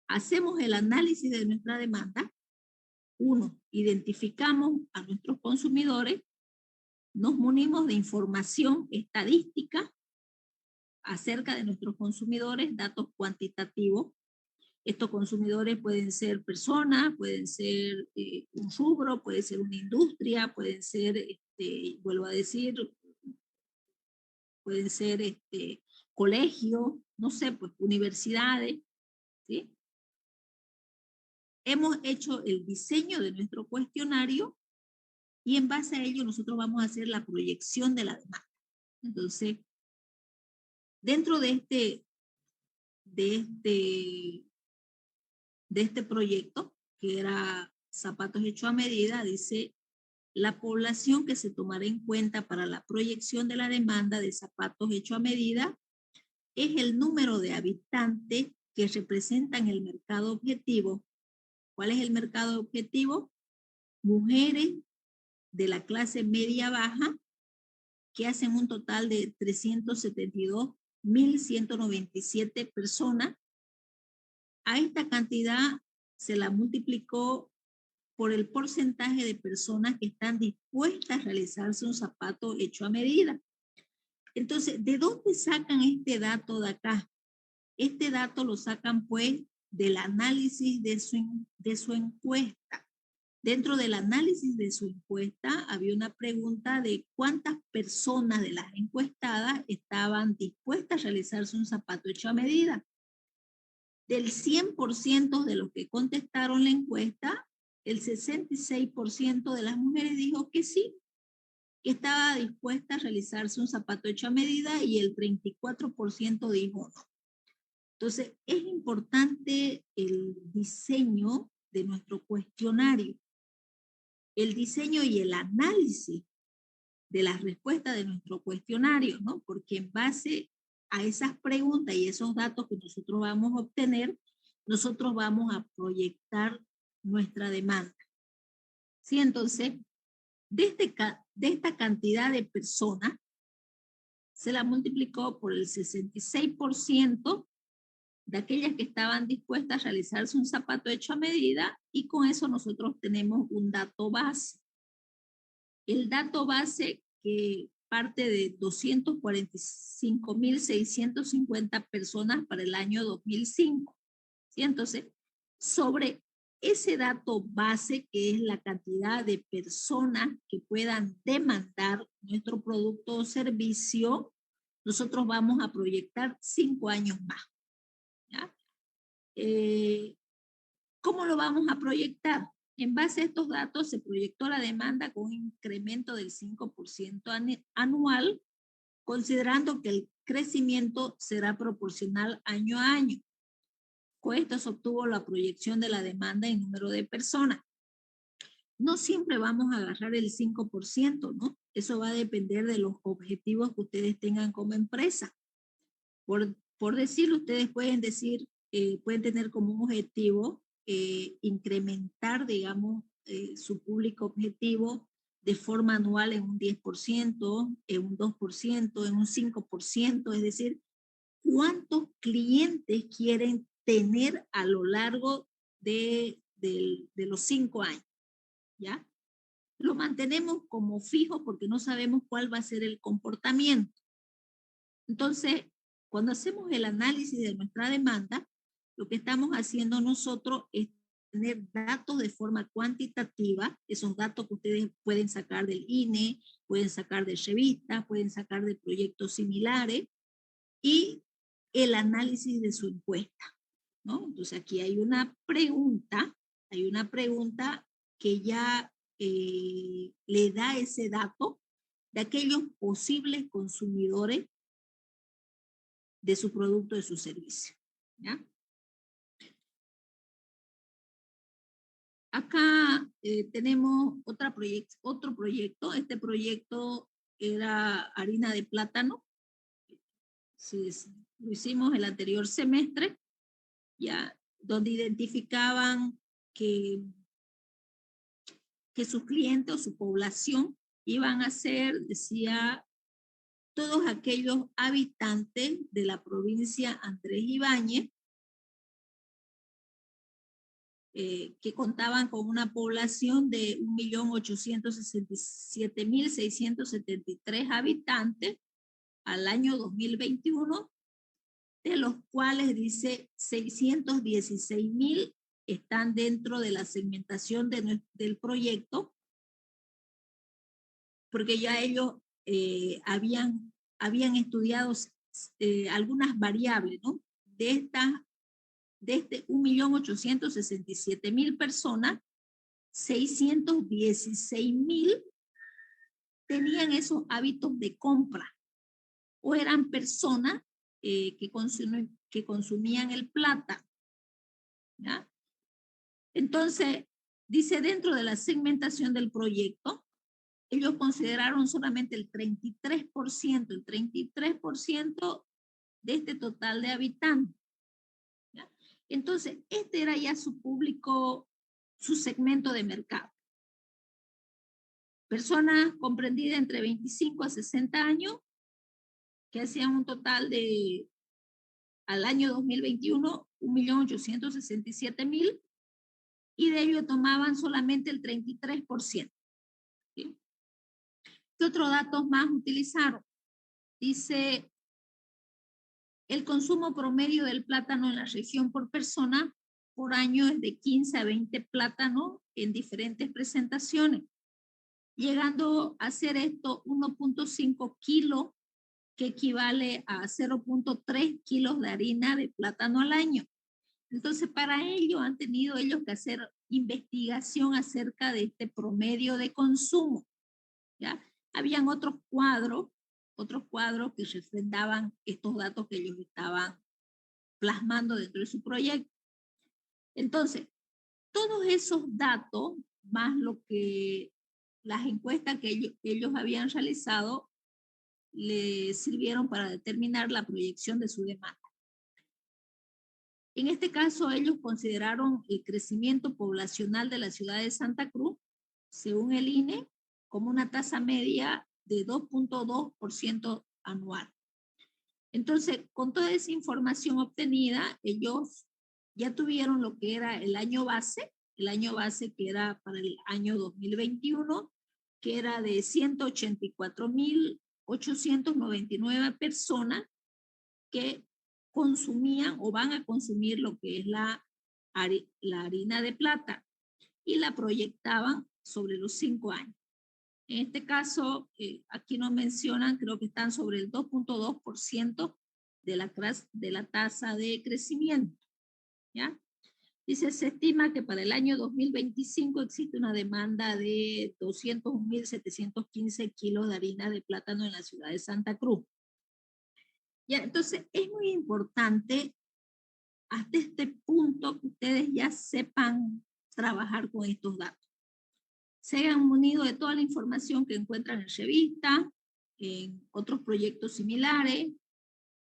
[SPEAKER 2] hacemos el análisis de nuestra demanda. Uno, identificamos a nuestros consumidores, nos munimos de información estadística acerca de nuestros consumidores, datos cuantitativos. Estos consumidores pueden ser personas, pueden ser un rubro, puede ser una industria, pueden ser, vuelvo a decir, pueden ser colegios, no sé, pues universidades, ¿sí? Hemos hecho el diseño de nuestro cuestionario y en base a ello nosotros vamos a hacer la proyección de la demanda. Entonces, dentro de de este proyecto, que era zapatos hechos a medida, dice: la población que se tomará en cuenta para la proyección de la demanda de zapatos hechos a medida es el número de habitantes que representan el mercado objetivo. ¿Cuál es el mercado objetivo? Mujeres de la clase media-baja, que hacen un total de 372.197 personas. A esta cantidad se la multiplicó por el porcentaje de personas que están dispuestas a realizarse un zapato hecho a medida. Entonces, ¿de dónde sacan este dato de acá? Este dato lo sacan pues del análisis de su encuesta. Dentro del análisis de su encuesta había una pregunta de cuántas personas de las encuestadas estaban dispuestas a realizarse un zapato hecho a medida. Del 100% de los que contestaron la encuesta, el 66% de las mujeres dijo que sí, que estaba dispuesta a realizarse un zapato hecho a medida, y el 34% dijo no. Entonces, es importante el diseño de nuestro cuestionario, el diseño y el análisis de las respuestas de nuestro cuestionario, ¿no? Porque en base a esas preguntas y esos datos que nosotros vamos a obtener, nosotros vamos a proyectar nuestra demanda. ¿Sí? Entonces, de esta cantidad de personas, se la multiplicó por el 66% de aquellas que estaban dispuestas a realizarse un zapato hecho a medida, y con eso nosotros tenemos un dato base. El dato base que parte de 245.650 personas para el año 2005. ¿Sí? Entonces, sobre ese dato base, que es la cantidad de personas que puedan demandar nuestro producto o servicio, nosotros vamos a proyectar 5 años más. ¿Ya? ¿Cómo lo vamos a proyectar? En base a estos datos se proyectó la demanda con un incremento del 5% anual, considerando que el crecimiento será proporcional año a año. Con esto se obtuvo la proyección de la demanda en número de personas. No siempre vamos a agarrar el 5%, ¿no? Eso va a depender de los objetivos que ustedes tengan como empresa. Por decirlo, ustedes pueden decir, pueden tener como un objetivo incrementar, digamos, su público objetivo de forma anual en un 10%, en un 2%, en un 5%, es decir, ¿cuántos clientes quieren tener a lo largo de los 5 años? ¿Ya? Lo mantenemos como fijo porque no sabemos cuál va a ser el comportamiento. Entonces, cuando hacemos el análisis de nuestra demanda, lo que estamos haciendo nosotros es tener datos de forma cuantitativa, esos datos que ustedes pueden sacar del INE, pueden sacar de revistas, pueden sacar de proyectos similares, y el análisis de su encuesta, ¿no? Entonces aquí hay una pregunta que ya le da ese dato de aquellos posibles consumidores de su producto, de su servicio. ¿Ya? Acá tenemos otro proyecto. Este proyecto era harina de plátano. Sí, lo hicimos el anterior semestre, ya, donde identificaban que sus clientes o su población iban a ser, decía, todos aquellos habitantes de la provincia Andrés Ibáñez, que contaban con una población de 1.867.673 habitantes al año 2021, de los cuales dice 616.000 están dentro de la segmentación del proyecto, porque ya ellos habían estudiado algunas variables, ¿no? De este 1.867.000 personas, 616.000 tenían esos hábitos de compra, o eran personas que que consumían el plátano, ¿ya? Entonces, dice, dentro de la segmentación del proyecto, ellos consideraron solamente el 33% de este total de habitantes, ¿ya? Entonces, este era ya su público, su segmento de mercado. Personas comprendidas entre 25 a 60 años, que hacían un total de, al año 2021, 1.867.000, y de ello tomaban solamente el 33%. ¿Sí? ¿Qué otros datos más utilizaron? Dice, el consumo promedio del plátano en la región por persona por año es de 15 a 20 plátanos en diferentes presentaciones, llegando a ser esto 1.5 kilos, que equivale a 0.3 kilos de harina de plátano al año. Entonces, para ello han tenido ellos que hacer investigación acerca de este promedio de consumo, ¿ya? Habían otros cuadros que refrendaban estos datos que ellos estaban plasmando dentro de su proyecto. Entonces, todos esos datos, más lo que las encuestas que ellos habían realizado, le sirvieron para determinar la proyección de su demanda. En este caso, ellos consideraron el crecimiento poblacional de la ciudad de Santa Cruz, según el INE, como una tasa media de 2.2% anual. Entonces, con toda esa información obtenida, ellos ya tuvieron lo que era el año base que era para el año 2021, que era de 184.899 personas que consumían o van a consumir lo que es la harina de plata, y la proyectaban sobre los 5 años. En este caso, aquí nos mencionan, creo que están sobre el 2.2% de la tasa de crecimiento, ¿ya? Dice, se estima que para el año 2025 existe una demanda de 201.715 kilos de harina de plátano en la ciudad de Santa Cruz. ¿Ya? Entonces, es muy importante hasta este punto que ustedes ya sepan trabajar con estos datos. Se hayan munido de toda la información que encuentran en revista, en otros proyectos similares,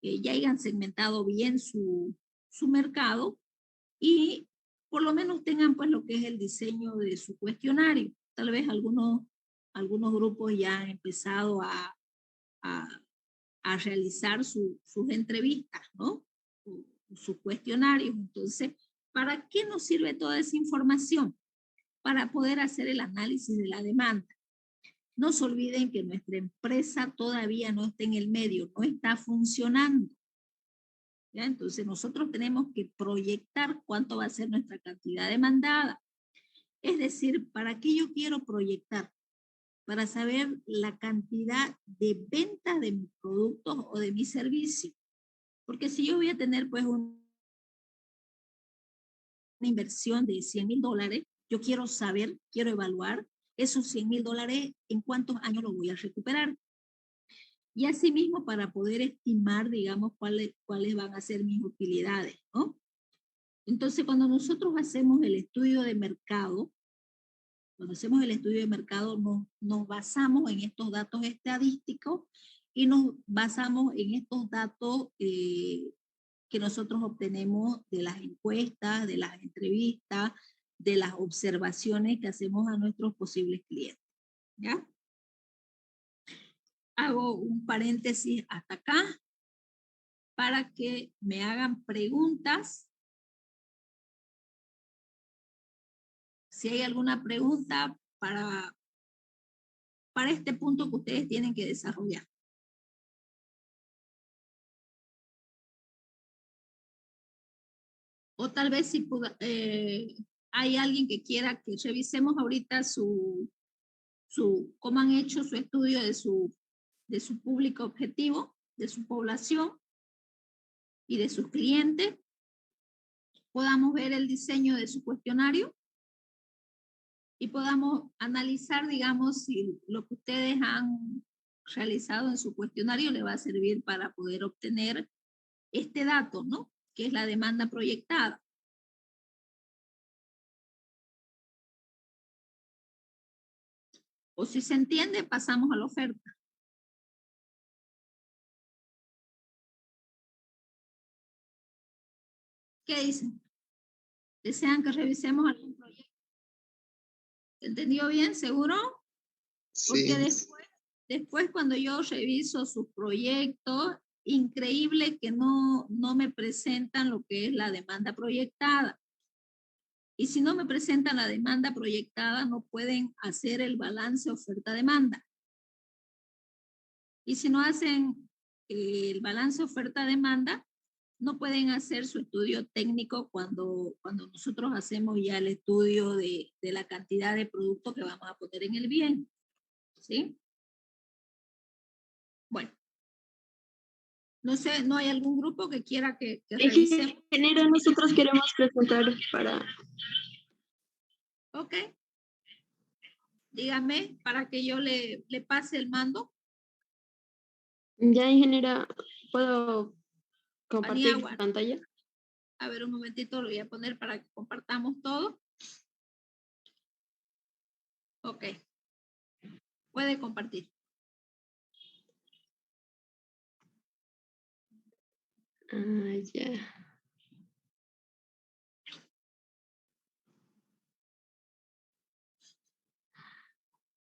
[SPEAKER 2] ya hayan segmentado bien su mercado, y por lo menos tengan pues lo que es el diseño de su cuestionario. Tal vez algunos grupos ya han empezado a realizar sus entrevistas, ¿no? Sus cuestionarios. Entonces, ¿para qué nos sirve toda esa información? Para poder hacer el análisis de la demanda. No se olviden que nuestra empresa todavía no está en el medio, no está funcionando, ¿ya? Entonces nosotros tenemos que proyectar cuánto va a ser nuestra cantidad demandada. Es decir, ¿para qué yo quiero proyectar? Para saber la cantidad de ventas de mis productos o de mis servicios. Porque si yo voy a tener pues una inversión de $100.000, yo quiero saber, quiero evaluar esos $100.000 en cuántos años los voy a recuperar. Y asimismo para poder estimar, digamos, cuáles van a ser mis utilidades, ¿no? Entonces, cuando nosotros hacemos el estudio de mercado, nos basamos en estos datos estadísticos y nos basamos en estos datos que nosotros obtenemos de las encuestas, de las entrevistas, de las observaciones que hacemos a nuestros posibles clientes, ¿ya? Hago un paréntesis hasta acá para que me hagan preguntas. Si hay alguna pregunta para este punto que ustedes tienen que desarrollar. O tal vez si hay alguien que quiera que revisemos ahorita cómo han hecho su estudio de su público objetivo, de su población y de sus clientes. Podamos ver el diseño de su cuestionario y podamos analizar, digamos, si lo que ustedes han realizado en su cuestionario le va a servir para poder obtener este dato, ¿no? Que es la demanda proyectada. O si se entiende, pasamos a la oferta. ¿Qué dicen? ¿Desean que revisemos algún proyecto? ¿Se entendió bien? ¿Seguro? Porque
[SPEAKER 3] Sí.
[SPEAKER 2] después cuando yo reviso sus proyectos, increíble que no me presentan lo que es la demanda proyectada. Y si no me presentan la demanda proyectada, no pueden hacer el balance oferta-demanda. Y si no hacen el balance oferta-demanda, no pueden hacer su estudio técnico cuando nosotros hacemos ya el estudio de la cantidad de producto que vamos a poner en el bien. ¿Sí? Bueno. No sé, ¿no hay algún grupo que quiera que revisemos?
[SPEAKER 4] Ingeniero, nosotros queremos presentar para...
[SPEAKER 2] Ok. Dígame para que yo le pase el mando.
[SPEAKER 4] Ya, ingeniera, ¿puedo compartir
[SPEAKER 2] Paniagua.
[SPEAKER 4] pantalla?
[SPEAKER 2] A ver, un momentito, lo voy a poner para que compartamos todo. Ok. Puede compartir.
[SPEAKER 4] Ya.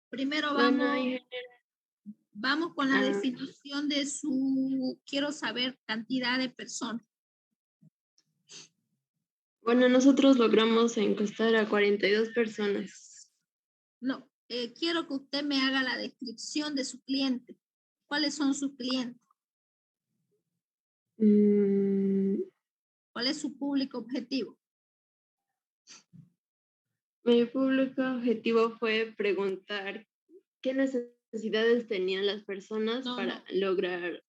[SPEAKER 2] Primero
[SPEAKER 4] Bueno,
[SPEAKER 2] vamos,
[SPEAKER 4] ingeniera.
[SPEAKER 2] vamos con la definición de su, quiero saber, cantidad de personas.
[SPEAKER 4] Bueno, nosotros logramos encuestar a 42 personas.
[SPEAKER 2] No, quiero que usted me haga la descripción de su cliente. ¿Cuáles son sus clientes? ¿Cuál es su público objetivo?
[SPEAKER 4] Mi público objetivo fue preguntar qué necesidades tenían las personas para lograr...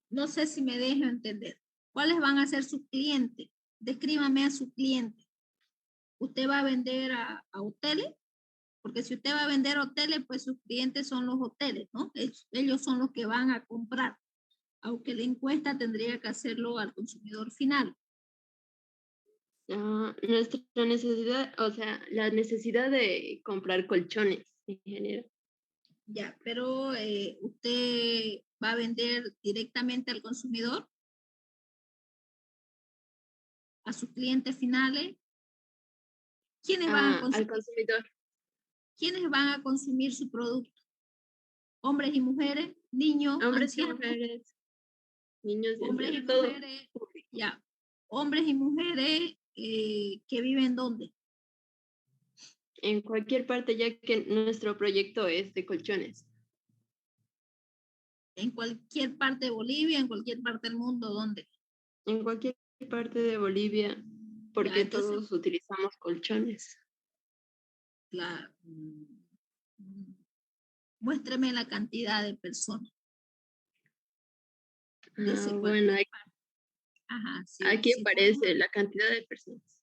[SPEAKER 2] No sé si me dejo entender. ¿Cuáles van a ser sus clientes? Descríbame a su cliente. ¿Usted va a vender a hoteles? Porque si usted va a vender hoteles, pues sus clientes son los hoteles, ¿no? Ellos son los que van a comprar, aunque la encuesta tendría que hacerlo al consumidor final.
[SPEAKER 4] nuestra necesidad, o sea, la necesidad de comprar colchones, ingeniero.
[SPEAKER 2] Ya, pero usted va a vender directamente al consumidor, a sus clientes finales. ¿Quiénes van a consumir?
[SPEAKER 4] Al consumidor.
[SPEAKER 2] ¿Quiénes van a consumir su producto? Hombres y mujeres, niños,
[SPEAKER 4] Hombres
[SPEAKER 2] ancianos.
[SPEAKER 4] y mujeres, niños y
[SPEAKER 2] Hombres y
[SPEAKER 4] ancianos, todo.
[SPEAKER 2] mujeres, ya. Hombres y mujeres que viven ¿dónde?
[SPEAKER 4] En cualquier parte, ya que nuestro proyecto es de colchones.
[SPEAKER 2] En cualquier parte de Bolivia, en cualquier parte del mundo, ¿dónde?
[SPEAKER 4] En cualquier parte de Bolivia, porque
[SPEAKER 2] Ya, entonces,
[SPEAKER 4] todos utilizamos colchones.
[SPEAKER 2] Muéstreme la cantidad de personas.
[SPEAKER 4] Bueno,
[SPEAKER 2] Ajá, sí,
[SPEAKER 4] aquí
[SPEAKER 2] sí,
[SPEAKER 4] aparece la cantidad de personas.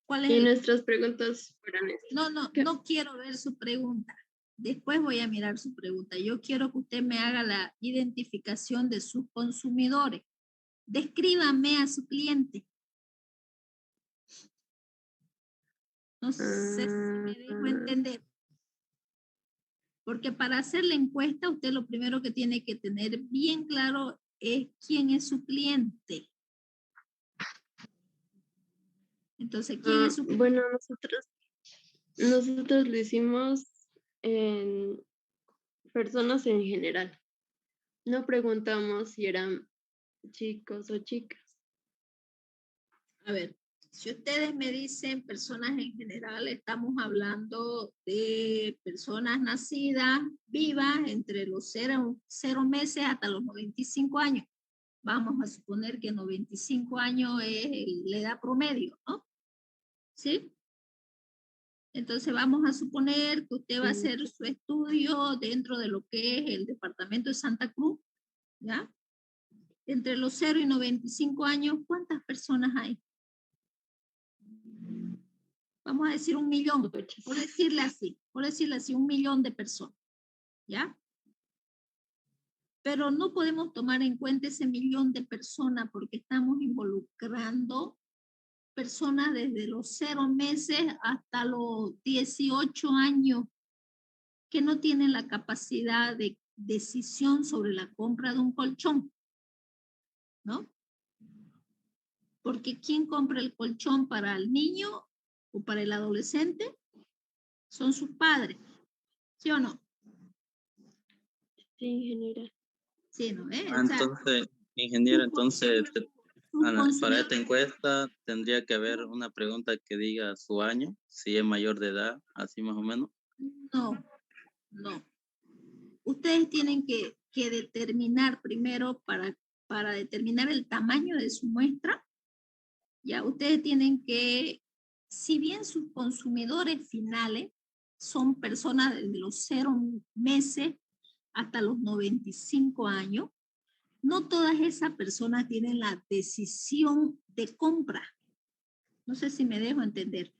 [SPEAKER 2] ¿Cuál es
[SPEAKER 4] Y
[SPEAKER 2] el...
[SPEAKER 4] nuestras preguntas fueron estas.
[SPEAKER 2] No quiero ver su pregunta. Después voy a mirar su pregunta. Yo quiero que usted me haga la identificación de sus consumidores. Descríbame a su cliente. No sé si me dejo entender. Porque para hacer la encuesta, usted lo primero que tiene que tener bien claro es quién es su cliente. Entonces, ¿quién es su cliente?
[SPEAKER 4] Bueno, nosotros lo hicimos en personas en general. No preguntamos si eran chicos o chicas.
[SPEAKER 2] A ver, si ustedes me dicen personas en general, estamos hablando de personas nacidas, vivas, entre los 0 meses hasta los 95 años. Vamos a suponer que 95 años es la edad promedio, ¿no? ¿Sí? Entonces vamos a suponer que usted va a hacer su estudio dentro de lo que es el departamento de Santa Cruz, ¿ya? Entre los 0 y 95 años, ¿cuántas personas hay? Vamos a decir 1 millón, por decirle así, 1 millón de personas, ¿ya? Pero no podemos tomar en cuenta ese millón de personas porque estamos involucrando personas desde los 0 meses hasta los 18 años que no tienen la capacidad de decisión sobre la compra de un colchón, ¿no? Porque ¿quién compra el colchón para el niño o para el adolescente? Son sus padres, ¿sí o no?
[SPEAKER 4] Sí, ingeniera.
[SPEAKER 2] Sí, ¿no? O sea,
[SPEAKER 3] Entonces, ingeniero, entonces para esta
[SPEAKER 2] consumidores,
[SPEAKER 3] encuesta tendría que haber una pregunta que diga su año, si es mayor de edad, así más o menos.
[SPEAKER 2] no, no. Ustedes tienen que determinar primero para determinar el tamaño de su muestra, ya ustedes tienen que, si bien sus consumidores finales son personas desde los 0 meses hasta los 95 años, no todas esas personas tienen la decisión de compra. No sé si me dejo entender.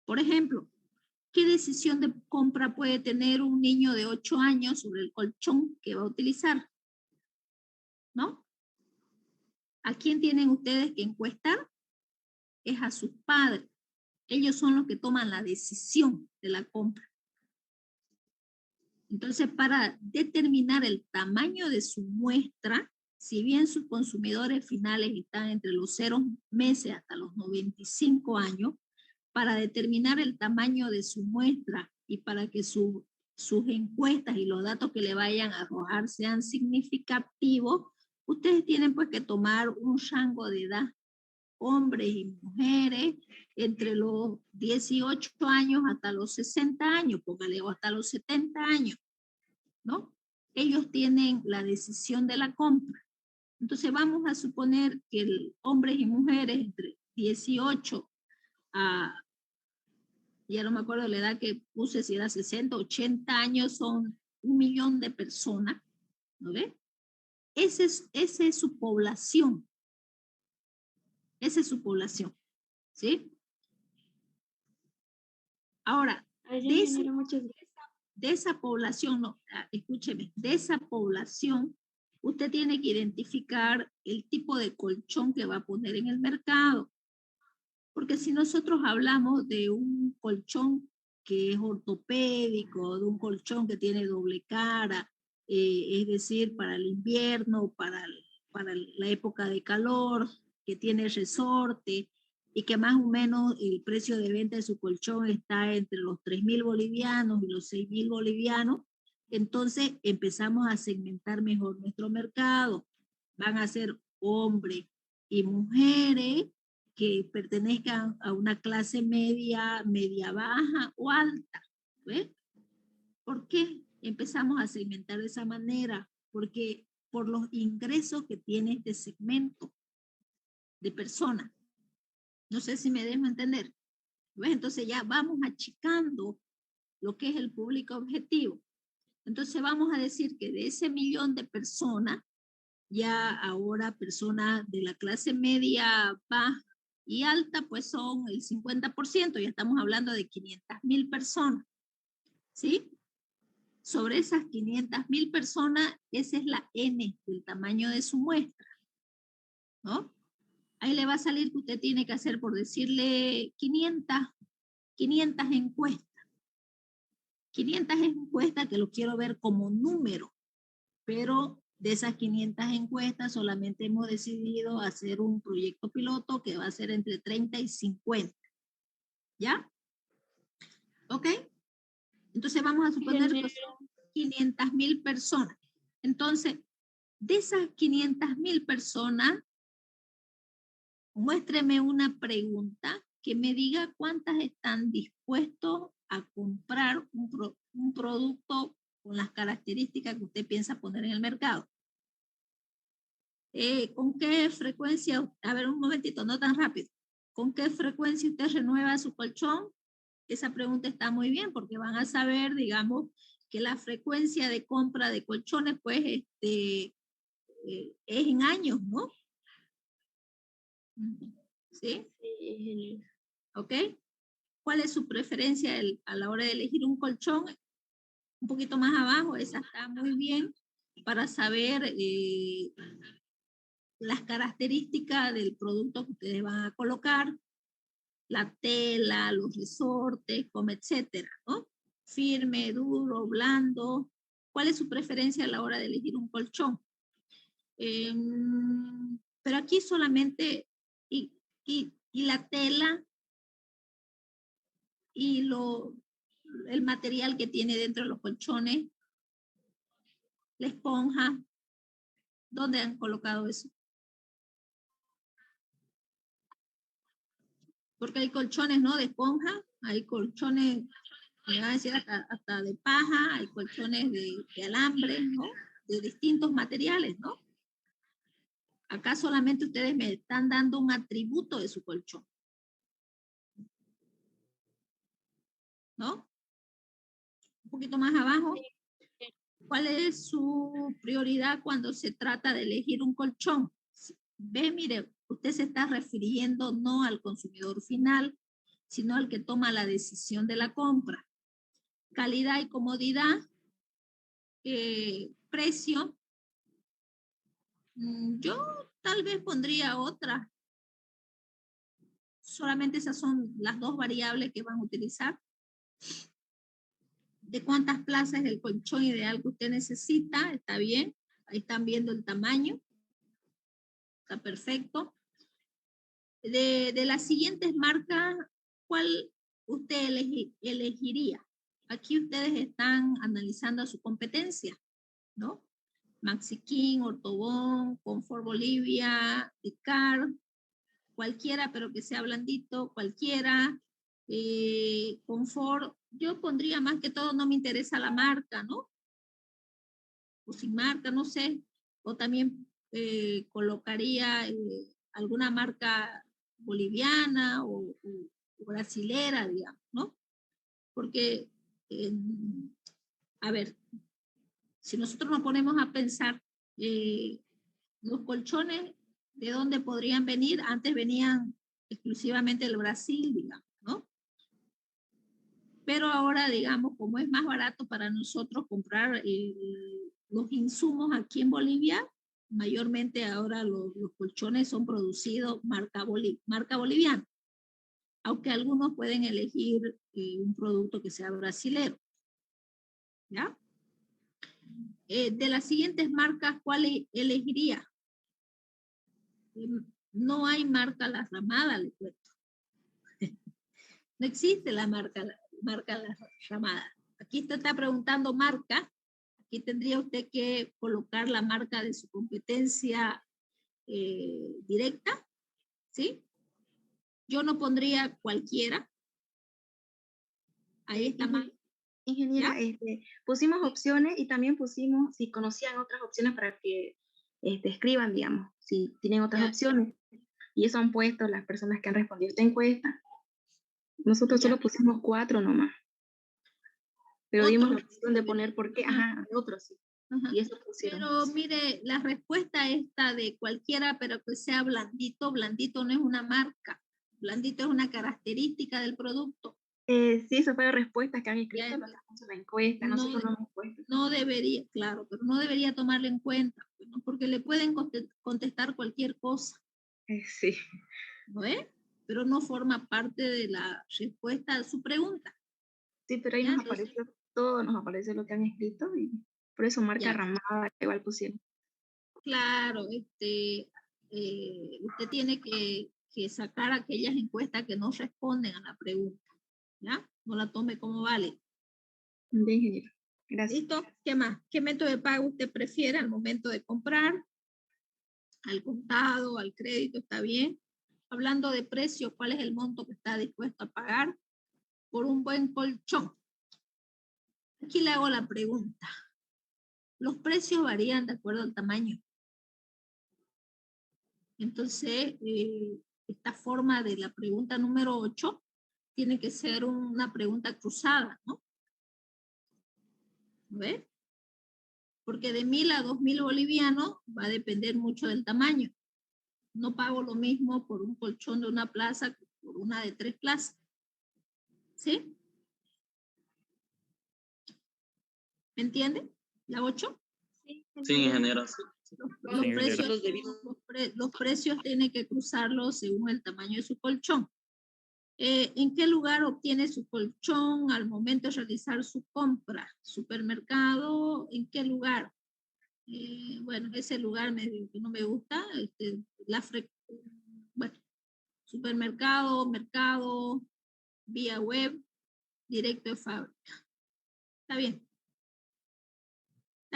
[SPEAKER 2] Por ejemplo, ¿qué decisión de compra puede tener un niño de 8 años sobre el colchón que va a utilizar? ¿No? ¿A quién tienen ustedes que encuestar? Es a sus padres. Ellos son los que toman la decisión de la compra. Entonces, para determinar el tamaño de su muestra, si bien sus consumidores finales están entre los 0 meses hasta los 95 años, para determinar el tamaño de su muestra y para que sus encuestas y los datos que le vayan a arrojar sean significativos, ustedes tienen pues que tomar un rango de edad, hombres y mujeres, entre los 18 años hasta los 60 años, póngale, o hasta los 70 años, ¿no? Ellos tienen la decisión de la compra. Entonces vamos a suponer que hombres y mujeres entre 18 a, ya no me acuerdo la edad que puse, si era 60, 80 años, son 1 millón de personas, ¿no ve? Esa es su población. Esa es su población, ¿sí? Ahora, de esa población, no, escúcheme, de esa población, usted tiene que identificar el tipo de colchón que va a poner en el mercado. Porque si nosotros hablamos de un colchón que es ortopédico, de un colchón que tiene doble cara, es decir, para el invierno, para la época de calor, que tiene resorte y que más o menos el precio de venta de su colchón está entre los 3.000 bolivianos y los 6.000 bolivianos, entonces empezamos a segmentar mejor nuestro mercado. Van a ser hombres y mujeres que pertenezcan a una clase media, media baja o alta. ¿Ves? ¿Por qué empezamos a segmentar de esa manera? Porque por los ingresos que tiene este segmento de personas. No sé si me dejo entender. ¿Ves? Entonces ya vamos achicando lo que es el público objetivo. Entonces vamos a decir que de ese millón de personas, ya ahora personas de la clase media baja y alta, pues son el 50%, ya estamos hablando de 500.000 personas, ¿sí? Sobre esas 500.000 personas, esa es la N del tamaño de su muestra, ¿no? Ahí le va a salir que usted tiene que hacer, por decirle, 500 encuestas. 500 encuestas que lo quiero ver como número, pero de esas 500 encuestas solamente hemos decidido hacer un proyecto piloto que va a ser entre 30 y 50. ¿Ya? ¿Ok? Entonces vamos a suponer que son 500.000 personas. Entonces, de esas 500.000 personas, muéstreme una pregunta que me diga cuántas están dispuestos a comprar un producto con las características que usted piensa poner en el mercado. ¿Con qué frecuencia? A ver, un momentito, no tan rápido. ¿Con qué frecuencia usted renueva su colchón? Esa pregunta está muy bien porque van a saber, digamos, que la frecuencia de compra de colchones, pues, es en años, ¿no? ¿Sí?
[SPEAKER 4] Sí.
[SPEAKER 2] ¿Ok? ¿Cuál es su preferencia a la hora de elegir un colchón? Un poquito más abajo, esa está muy bien. para saber las características del producto que ustedes van a colocar, la tela, los resortes, como etcétera, ¿no? Firme, duro, blando. ¿Cuál es su preferencia a la hora de elegir un colchón? Pero aquí solamente, y la tela y el material que tiene dentro de los colchones, la esponja, ¿dónde han colocado eso? Porque hay colchones, ¿no? De esponja, hay colchones, me van a decir hasta de paja, hay colchones de alambre, ¿no? De distintos materiales, ¿no? Acá solamente ustedes me están dando un atributo de su colchón, ¿no? Un poquito más abajo. ¿Cuál es su prioridad cuando se trata de elegir un colchón? Ve, mire, usted se está refiriendo no al consumidor final, sino al que toma la decisión de la compra. Calidad y comodidad, precio. Yo tal vez pondría otra. Solamente esas son las dos variables que van a utilizar. De cuántas plazas es el colchón ideal que usted necesita, está bien. Ahí están viendo el tamaño. Está perfecto. De las siguientes marcas, ¿cuál usted elegiría? Aquí ustedes están analizando su competencia, ¿no? Maxi King, Ortobón, Confort Bolivia, Icar, cualquiera, pero que sea blandito, cualquiera. Confort, yo pondría más que todo, no me interesa la marca, ¿no? O sin marca, no sé. O también colocaría alguna marca boliviana o brasilera, digamos, ¿no? Porque, a ver, si nosotros nos ponemos a pensar, los colchones, ¿de dónde podrían venir? Antes venían exclusivamente del Brasil, digamos, ¿no? Pero ahora, digamos, como es más barato para nosotros comprar los insumos aquí en Bolivia, mayormente ahora los colchones son producidos marca boliviana, aunque algunos pueden elegir un producto que sea brasilero. ¿Ya? De las siguientes marcas, ¿cuál elegiría? No hay marca La Ramada, le cuento. No existe la marca La Ramada. Aquí usted está preguntando marca. Aquí tendría usted que colocar la marca de su competencia directa, ¿sí? Yo no pondría cualquiera. Ahí está mal.
[SPEAKER 5] Ingeniera, pusimos opciones y también pusimos si conocían otras opciones para que escriban, digamos, si tienen otras opciones. Y eso han puesto las personas que han respondido esta encuesta. Nosotros solo pusimos 4 nomás. Pero dimos la opción de poner por qué, otros sí. Y eso pusieron.
[SPEAKER 2] Pero mire, la respuesta esta de cualquiera, pero que sea blandito, blandito no es una marca. Blandito es una característica del producto.
[SPEAKER 5] Sí, esas fueron respuestas que han escrito la encuesta, nosotros no hemos puesto.
[SPEAKER 2] No debería, claro, pero no debería tomarlo en cuenta, ¿no? Porque le pueden contestar cualquier cosa.
[SPEAKER 5] Sí.
[SPEAKER 2] ¿No es? Pero no forma parte de la respuesta a su pregunta.
[SPEAKER 5] Sí, pero ahí nos aparece todo, nos aparece lo que han escrito y por eso marca Ramada igual pusieron.
[SPEAKER 2] Claro, usted tiene que sacar aquellas encuestas que no responden a la pregunta, ¿ya? No la tome como vale.
[SPEAKER 5] Bien, ingeniero. Gracias.
[SPEAKER 2] ¿Listo? ¿Qué más? ¿Qué método de pago usted prefiere al momento de comprar? ¿Al contado, al crédito? ¿Está bien? Hablando de precios, ¿cuál es el monto que está dispuesto a pagar por un buen colchón? Aquí le hago la pregunta. Los precios varían de acuerdo al tamaño. Entonces, esta forma de la pregunta número 8 tiene que ser una pregunta cruzada, ¿no? ¿Ves? Porque de 1.000 a 2.000 bolivianos va a depender mucho del tamaño. No pago lo mismo por un colchón de una plaza que por una de 3 plazas. ¿Sí? ¿Me entienden? ¿La 8?
[SPEAKER 5] Sí,
[SPEAKER 3] Sí, ingeniero. Sí.
[SPEAKER 2] Los
[SPEAKER 6] Sí,
[SPEAKER 2] precios,
[SPEAKER 4] ingeniero.
[SPEAKER 2] los precios tienen que cruzarlos según el tamaño de su colchón. ¿En qué lugar obtiene su colchón al momento de realizar su compra? ¿Supermercado? ¿En qué lugar? Bueno, ese lugar que no me gusta. Bueno, supermercado, mercado, vía web, directo de fábrica. Está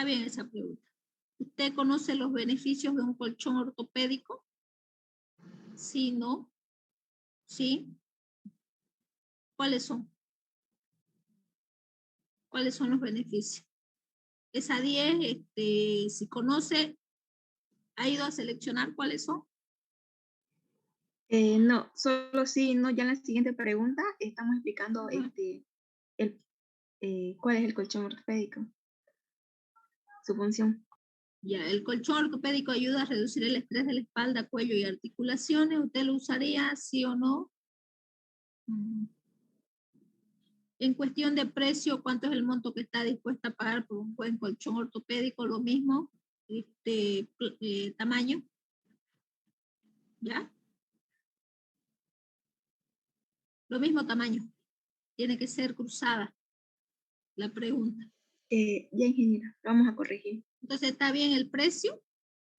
[SPEAKER 2] bien esa pregunta. ¿Usted conoce los beneficios de un colchón ortopédico? Sí, no, sí. ¿Cuáles son? ¿Cuáles son los beneficios? Esa 10, si conoce, ¿ha ido a seleccionar cuáles son?
[SPEAKER 5] No, solo sí, no, ya en la siguiente pregunta estamos explicando
[SPEAKER 2] Ajá.
[SPEAKER 5] cuál es el colchón ortopédico, su función.
[SPEAKER 2] Ya, el colchón ortopédico ayuda a reducir el estrés de la espalda, cuello y articulaciones. ¿Usted lo usaría, sí o no? En cuestión de precio, ¿cuánto es el monto que está dispuesta a pagar por un buen colchón ortopédico? Lo mismo, tamaño, ¿ya? Lo mismo tamaño. Tiene que ser cruzada la pregunta.
[SPEAKER 5] Ya, ingeniera, vamos a corregir.
[SPEAKER 2] Entonces, ¿está bien el precio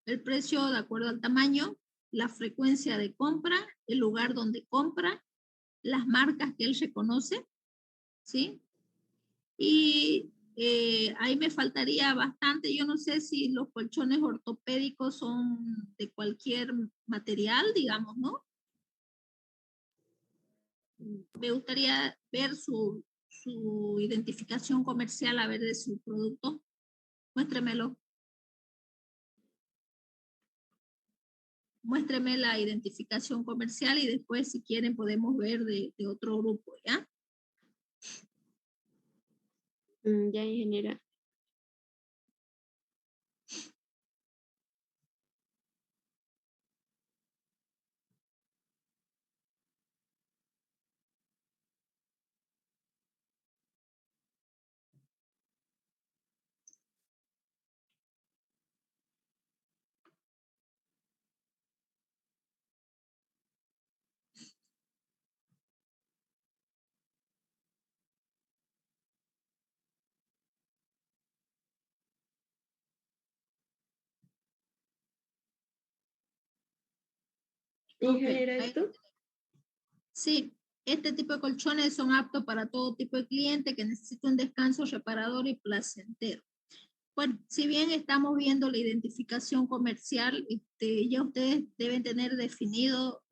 [SPEAKER 2] de acuerdo al tamaño, la frecuencia de compra, el lugar donde compra, las marcas que él reconoce, ¿sí? Y ahí me faltaría bastante. Yo no sé si los colchones ortopédicos son de cualquier material, digamos, ¿no? Me gustaría ver su identificación comercial, a ver de su producto. Muéstremelo. Muéstreme la identificación comercial y después, si quieren, podemos ver de otro grupo, ¿ya?
[SPEAKER 4] Ya, ingeniera. Ingeniera,
[SPEAKER 2] Ok.
[SPEAKER 4] ¿esto?
[SPEAKER 2] Sí, este tipo de colchones son aptos para todo tipo de cliente que necesita un descanso reparador y placentero. Bueno, si bien estamos viendo la identificación comercial, ya ustedes deben tener definido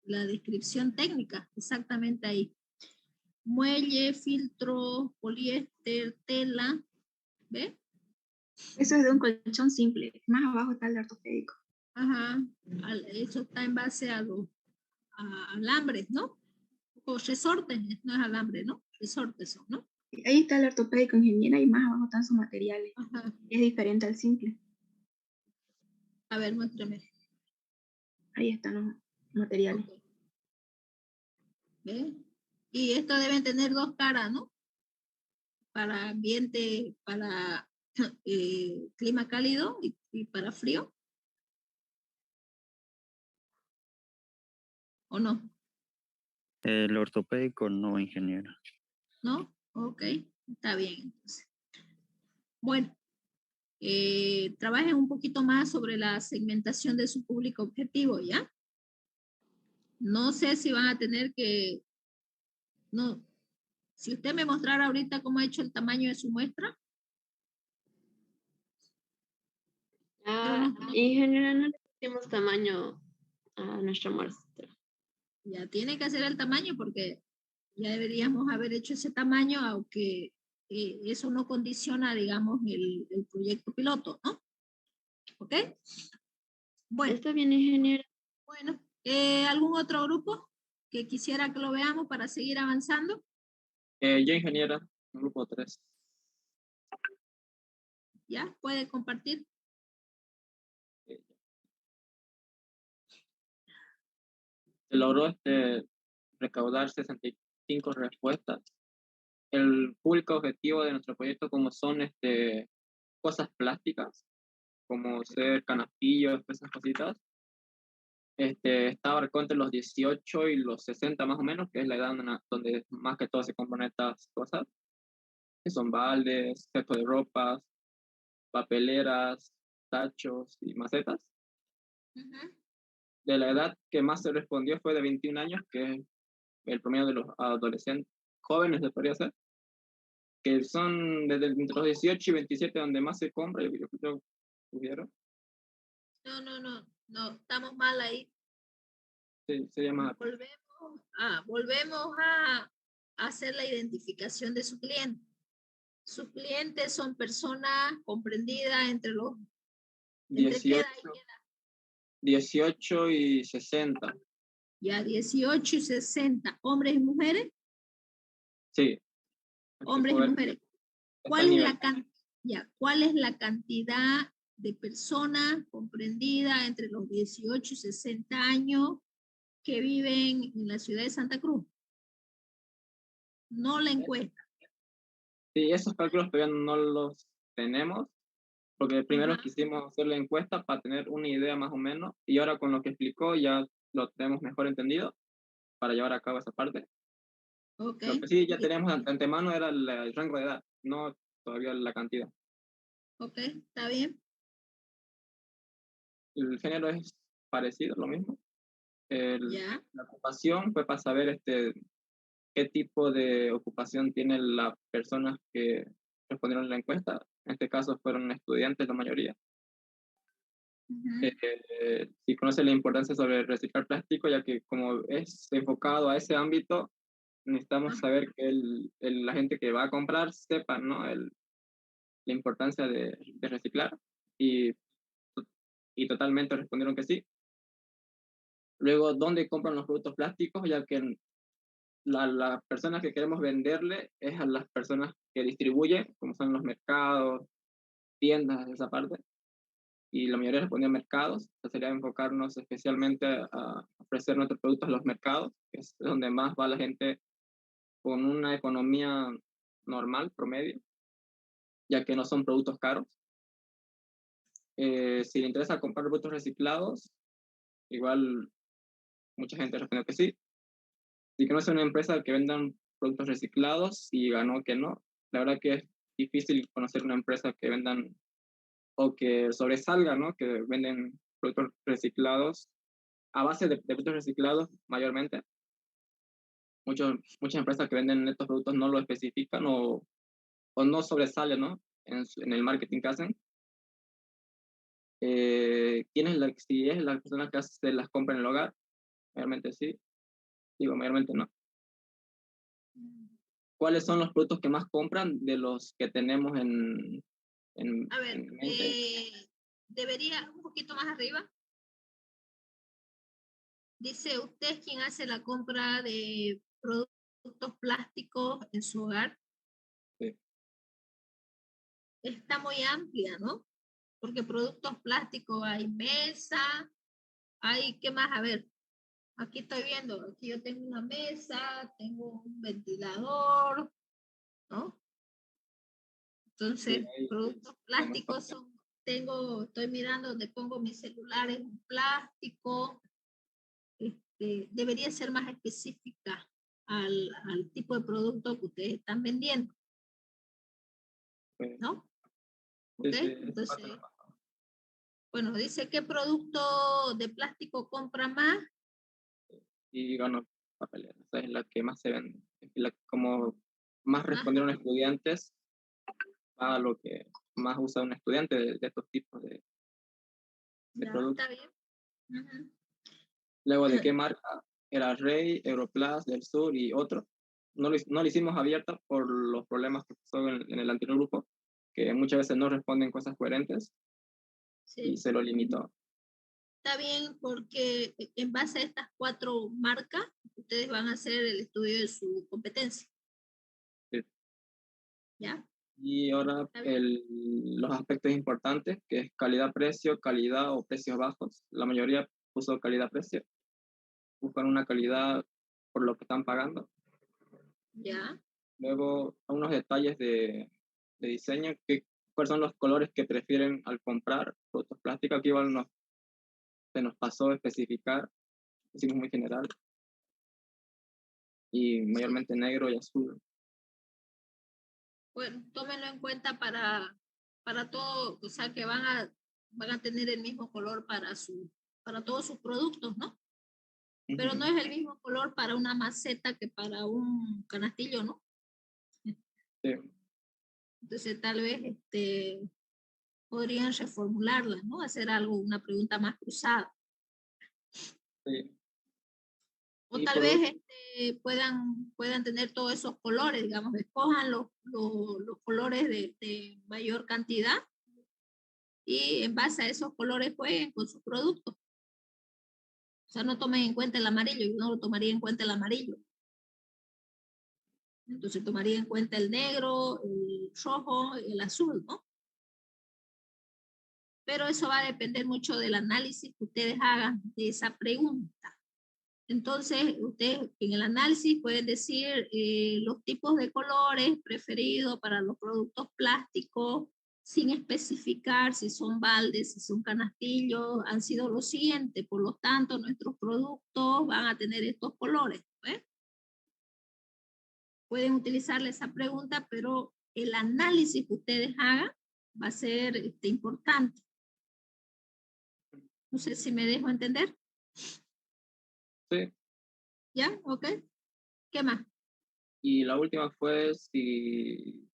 [SPEAKER 2] la descripción técnica, exactamente ahí. Muelle, filtro, poliéster, tela, ¿ve?
[SPEAKER 5] Eso es de un colchón simple, más abajo está el ortopédico.
[SPEAKER 2] Ajá, eso está en base a los alambres, ¿no? O resortes, no es alambre, ¿no? Resortes son, ¿no?
[SPEAKER 5] Ahí está el ortopédico, ingeniera, y más abajo están sus materiales.
[SPEAKER 2] Ajá.
[SPEAKER 5] Es diferente al simple.
[SPEAKER 2] A ver, muéstrame.
[SPEAKER 5] Ahí están los materiales.
[SPEAKER 2] Ok. ¿Ve? Y esto deben tener dos caras, ¿no? Para ambiente, para clima cálido y para frío. ¿O no?
[SPEAKER 6] El ortopédico no, ingeniera.
[SPEAKER 2] ¿No? Ok, está bien entonces. Bueno, trabajen un poquito más sobre la segmentación de su público objetivo, ¿ya? No sé si van a tener que, no, si usted me mostrara ahorita cómo ha hecho el tamaño de su muestra.
[SPEAKER 4] Ingeniera, no le pusimos tamaño a nuestra muestra.
[SPEAKER 2] Ya tiene que hacer el tamaño porque ya deberíamos haber hecho ese tamaño, aunque eso no condiciona, digamos, el proyecto piloto, ¿no? ¿Ok? Bueno,
[SPEAKER 4] Está bien, ingeniera.
[SPEAKER 2] bueno. ¿Algún otro grupo que quisiera que lo veamos para seguir avanzando?
[SPEAKER 7] Ya, ingeniera, grupo 3.
[SPEAKER 2] ¿Ya? ¿Puede compartir?
[SPEAKER 7] Se logró recaudar 65 respuestas. El público objetivo de nuestro proyecto, como son cosas plásticas, como ser canastillos, esas cositas. Estaba entre los 18 y los 60 más o menos, que es la edad donde más que todo se compran estas cosas, que son baldes, sacos de ropas, papeleras, tachos y macetas.
[SPEAKER 2] Ujú.
[SPEAKER 7] De la edad que más se respondió fue de 21 años, que es el promedio de los adolescentes, jóvenes se podría ser, que son entre los 18 y 27 donde más se compra, yo creo que tuvieron.
[SPEAKER 2] No, estamos mal ahí.
[SPEAKER 7] Sí, sería más.
[SPEAKER 2] Volvemos a hacer la identificación de su cliente. Sus clientes son personas comprendidas entre los... ¿Entre qué edad y qué edad?
[SPEAKER 7] 18 y 60.
[SPEAKER 2] Ya, 18 y 60. ¿Hombres y mujeres?
[SPEAKER 7] Sí.
[SPEAKER 2] Hombres y mujeres. ¿Cuál es la cantidad de personas comprendidas entre los 18 y 60 años que viven en la ciudad de Santa Cruz? No la encuesta.
[SPEAKER 7] Sí, esos cálculos todavía no los tenemos, porque primero quisimos hacer la encuesta para tener una idea más o menos, y ahora con lo que explicó ya lo tenemos mejor entendido para llevar a cabo esa parte.
[SPEAKER 2] Okay.
[SPEAKER 7] Lo que sí ya tenemos de antemano era el rango de edad, no todavía la cantidad.
[SPEAKER 2] Ok, está bien.
[SPEAKER 7] El género es parecido, lo mismo.
[SPEAKER 2] Ya.
[SPEAKER 7] La ocupación fue para saber qué tipo de ocupación tienen las personas que respondieron a la encuesta. En este caso fueron estudiantes la mayoría. Si conoce la importancia sobre reciclar plástico, ya que como es enfocado a ese ámbito, necesitamos saber que la gente que va a comprar sepa, ¿no? La importancia de reciclar, y totalmente respondieron que sí. Luego, ¿dónde compran los productos plásticos? Ya que las personas que queremos venderle es a las personas que distribuyen, como son los mercados, tiendas, esa parte. Y la mayoría respondió mercados. Entonces sería enfocarnos especialmente a ofrecer nuestros productos a los mercados, que es donde más va la gente con una economía normal, promedio, ya que no son productos caros. Si le interesa comprar productos reciclados, igual mucha gente respondió que sí. Si conoce una empresa que vendan productos reciclados y ganó que no, la verdad que es difícil conocer una empresa que vendan o que sobresalga, ¿no? Que venden productos reciclados a base de productos reciclados mayormente. Muchas empresas que venden estos productos no lo especifican o no sobresalen, ¿no? En el marketing que hacen. Si es la persona que hace las compras en el hogar, mayormente sí, digo mayormente no. ¿Cuáles son los productos que más compran de los que tenemos
[SPEAKER 2] A ver,
[SPEAKER 7] en mente?
[SPEAKER 2] debería un poquito más arriba. Dice, ¿usted es quien hace la compra de productos plásticos en su hogar?
[SPEAKER 7] Sí.
[SPEAKER 2] Está muy amplia, ¿no? Porque productos plásticos hay mesa, hay, ¿qué más? A ver, aquí estoy viendo, aquí yo tengo una mesa, tengo un ventilador, ¿no? Entonces,
[SPEAKER 7] Sí,
[SPEAKER 2] productos plásticos son, estoy mirando donde pongo mis celulares en plástico. Debería ser más específica al tipo de producto que ustedes están vendiendo, ¿no?
[SPEAKER 7] Sí,
[SPEAKER 2] ¿Ok?
[SPEAKER 7] sí,
[SPEAKER 2] Entonces, bueno, dice, ¿qué producto de plástico compra más?
[SPEAKER 7] y ganó papelera. Esa es la que más se vende. Como más respondieron estudiantes a lo que más usa un estudiante de estos tipos de productos.
[SPEAKER 2] Está bien.
[SPEAKER 7] Luego, ¿de qué marca? Era Rey, Europlast, Del Sur y otro. No lo hicimos abierta por los problemas que pasó en el anterior grupo, que muchas veces no responden cosas coherentes, y se lo limitó.
[SPEAKER 2] Está bien, porque en base a estas 4 marcas, ustedes van a hacer el estudio de su competencia.
[SPEAKER 7] Sí.
[SPEAKER 2] ¿Ya?
[SPEAKER 7] Y ahora los aspectos importantes, que es calidad-precio, calidad o precios bajos. La mayoría puso calidad-precio. Buscan una calidad por lo que están pagando.
[SPEAKER 2] ¿Ya?
[SPEAKER 7] Luego, unos detalles de diseño, cuáles son los colores que prefieren al comprar productos plásticos. Aquí igual se nos pasó a especificar, hicimos muy general, y mayormente negro y azul.
[SPEAKER 2] Bueno, tómenlo en cuenta para todo, o sea, que van a tener el mismo color para todos sus productos, ¿no? Pero no es el mismo color para una maceta que para un canastillo, ¿no?
[SPEAKER 7] Sí.
[SPEAKER 2] Entonces tal vez podrían reformularla, ¿no? Hacer algo, una pregunta más cruzada.
[SPEAKER 7] Sí.
[SPEAKER 2] O
[SPEAKER 7] Y
[SPEAKER 2] tal
[SPEAKER 7] por
[SPEAKER 2] vez puedan tener todos esos colores, digamos, escojan los colores de mayor cantidad y en base a esos colores jueguen con sus productos. O sea, no tomen en cuenta el amarillo, yo no lo tomaría en cuenta el amarillo. Entonces tomaría en cuenta el negro, el rojo, el azul, ¿no? Pero eso va a depender mucho del análisis que ustedes hagan de esa pregunta. Entonces, ustedes en el análisis pueden decir los tipos de colores preferidos para los productos plásticos, sin especificar si son baldes, si son canastillos, han sido los siguientes. Por lo tanto, nuestros productos van a tener estos colores. ¿Ves? Pueden utilizarle esa pregunta, pero el análisis que ustedes hagan va a ser importante. No sé si me dejo entender.
[SPEAKER 7] Sí.
[SPEAKER 2] ¿Ya? ¿Ok? ¿Qué más?
[SPEAKER 7] Y la última fue si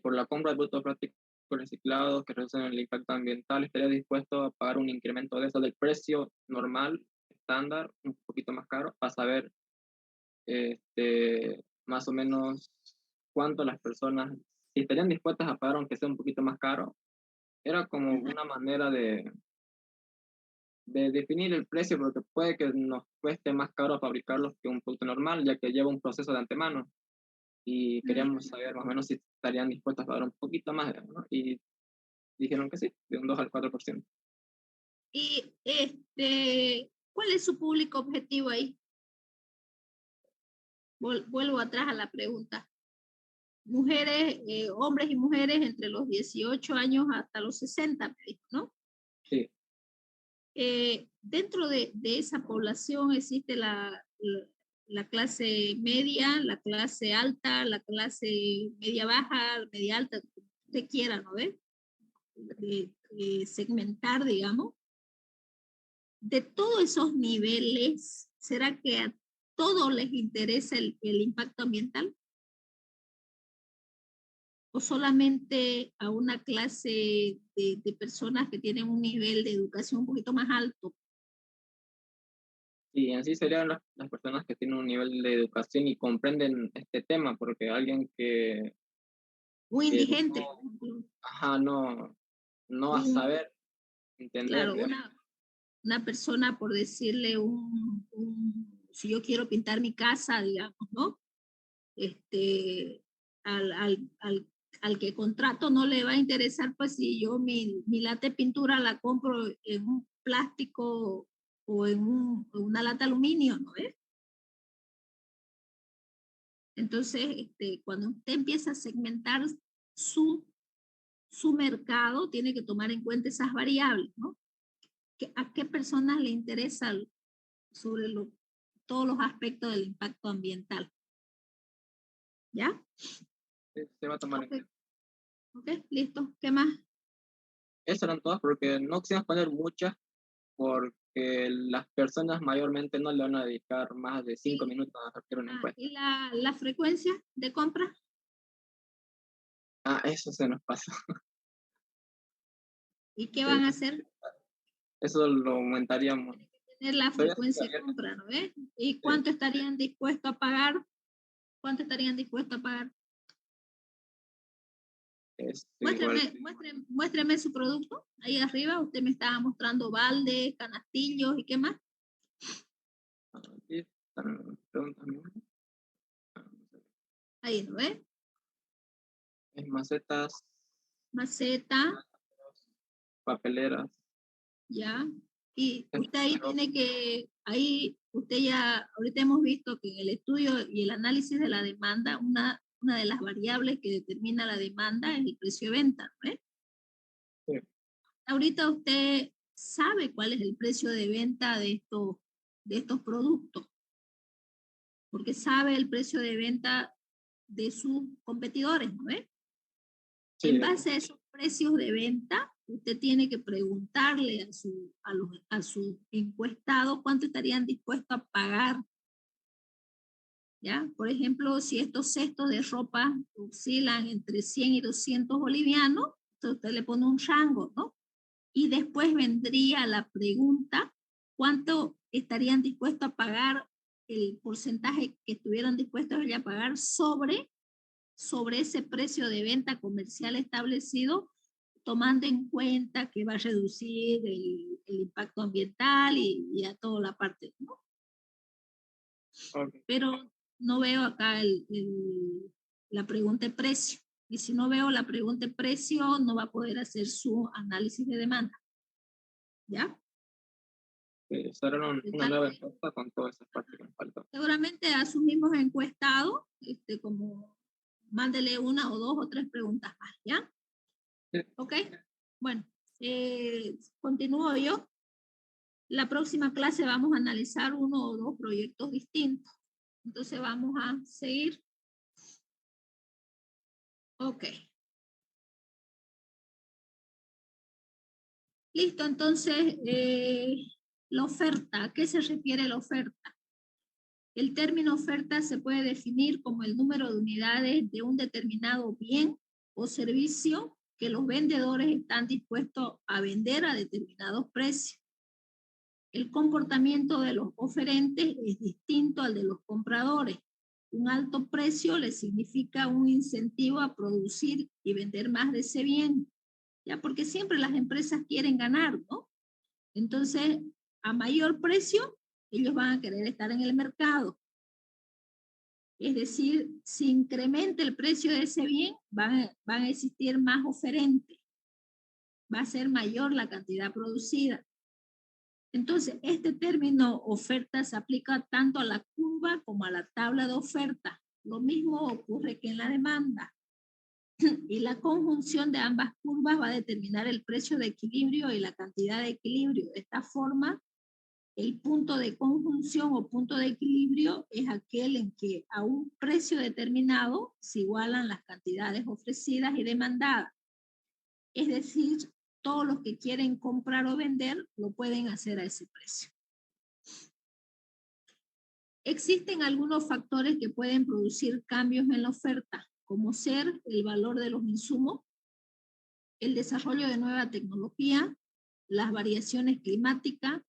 [SPEAKER 7] por la compra de productos plásticos reciclados que reducen el impacto ambiental, estaría dispuesto a pagar un incremento de eso del precio normal, estándar, un poquito más caro, para saber más o menos cuánto las personas, si estarían dispuestas a pagar aunque sea un poquito más caro. Era como una manera de definir el precio, porque puede que nos cueste más caro fabricarlos que un producto normal, ya que lleva un proceso de antemano. Y queríamos saber más o menos si estarían dispuestos a pagar un poquito más, ¿no? Y dijeron que sí, de un 2 al 4%.
[SPEAKER 2] Y ¿cuál es su público objetivo ahí? Vuelvo atrás a la pregunta. Mujeres, hombres y mujeres entre los 18 años hasta los 60, me dijo, ¿no?
[SPEAKER 7] Sí.
[SPEAKER 2] Dentro de esa población existe la clase media, la clase alta, la clase media baja, media alta, como usted quiera, ¿no ve? Segmentar, digamos. De todos esos niveles, ¿será que a todos les interesa el impacto ambiental? ¿O solamente a una clase de personas que tienen un nivel de educación un poquito más alto?
[SPEAKER 7] Y en sí serían las personas que tienen un nivel de educación y comprenden este tema, porque alguien que
[SPEAKER 2] Muy indigente.
[SPEAKER 7] no va a saber entender.
[SPEAKER 2] Claro, una persona, por decirle, si yo quiero pintar mi casa, digamos, ¿no? Al que contrato no le va a interesar, pues si yo mi lata de pintura la compro en un plástico o en una lata de aluminio, ¿no ves? Entonces, cuando usted empieza a segmentar su mercado, tiene que tomar en cuenta esas variables, ¿no? ¿A qué personas le interesa sobre todos los aspectos del impacto ambiental? ¿Ya?
[SPEAKER 7] Se va a tomar en cuenta.
[SPEAKER 2] Ok, listo. ¿Qué más?
[SPEAKER 7] Esas eran todas, porque no quisimos poner muchas, porque las personas mayormente no le van a dedicar más de 5 minutos a hacer una encuesta.
[SPEAKER 2] ¿Y la frecuencia de compra?
[SPEAKER 7] Eso se nos pasó.
[SPEAKER 2] ¿Y qué van a hacer?
[SPEAKER 7] Eso lo aumentaríamos.
[SPEAKER 2] Tienen que tener la frecuencia de compra, ¿no ves? ¿Y cuánto estarían dispuestos a pagar? ¿Cuánto estarían dispuestos a pagar? Muéstreme su producto. Ahí arriba usted me estaba mostrando baldes, canastillos y qué más. Ahí, ¿no ves?
[SPEAKER 7] Macetas.
[SPEAKER 2] Maceta.
[SPEAKER 7] Papeleras.
[SPEAKER 2] Ya. Y usted ahí tiene que, ahí usted ya, ahorita hemos visto que en el estudio y el análisis de la demanda, una de las variables que determina la demanda es el precio de venta, ¿no?
[SPEAKER 7] Sí.
[SPEAKER 2] Ahorita usted sabe cuál es el precio de venta de estos productos, porque sabe el precio de venta de sus competidores, ¿no?
[SPEAKER 7] Sí,
[SPEAKER 2] En base a esos precios de venta, usted tiene que preguntarle a su encuestado cuánto estarían dispuestos a pagar. ¿Ya? Por ejemplo, si estos cestos de ropa oscilan entre 100 y 200 bolivianos, entonces usted le pone un rango, ¿no? Y después vendría la pregunta, ¿cuánto estarían dispuestos a pagar, el porcentaje que estuvieran dispuestos a pagar sobre ese precio de venta comercial establecido, tomando en cuenta que va a reducir el impacto ambiental y a toda la parte, ¿no?
[SPEAKER 7] ok.
[SPEAKER 2] Pero no veo acá la pregunta de precio. Y si no veo la pregunta de precio, no va a poder hacer su análisis de demanda. ¿Ya?
[SPEAKER 7] Sí, esa era una nueva encuesta con todas esas partes que me faltan.
[SPEAKER 2] Seguramente a sus mismos encuestados, como mándele una o dos o tres preguntas más, ¿ya?
[SPEAKER 7] Sí.
[SPEAKER 2] ¿Ok? Bueno, continúo yo. La próxima clase vamos a analizar uno o dos proyectos distintos. Entonces vamos a seguir. Ok. Listo, entonces, la oferta, ¿a qué se refiere la oferta? El término oferta se puede definir como el número de unidades de un determinado bien o servicio que los vendedores están dispuestos a vender a determinados precios. El comportamiento de los oferentes es distinto al de los compradores. Un alto precio les significa un incentivo a producir y vender más de ese bien, ya porque siempre las empresas quieren ganar, ¿no? Entonces, a mayor precio, ellos van a querer estar en el mercado. Es decir, si incrementa el precio de ese bien, van a existir más oferentes. Va a ser mayor la cantidad producida. Entonces, este término oferta se aplica tanto a la curva como a la tabla de oferta. Lo mismo ocurre que en la demanda. Y la conjunción de ambas curvas va a determinar el precio de equilibrio y la cantidad de equilibrio. De esta forma, el punto de conjunción o punto de equilibrio es aquel en que a un precio determinado se igualan las cantidades ofrecidas y demandadas. Es decir, todos los que quieren comprar o vender lo pueden hacer a ese precio. Existen algunos factores que pueden producir cambios en la oferta, como ser el valor de los insumos, el desarrollo de nueva tecnología, las variaciones climáticas,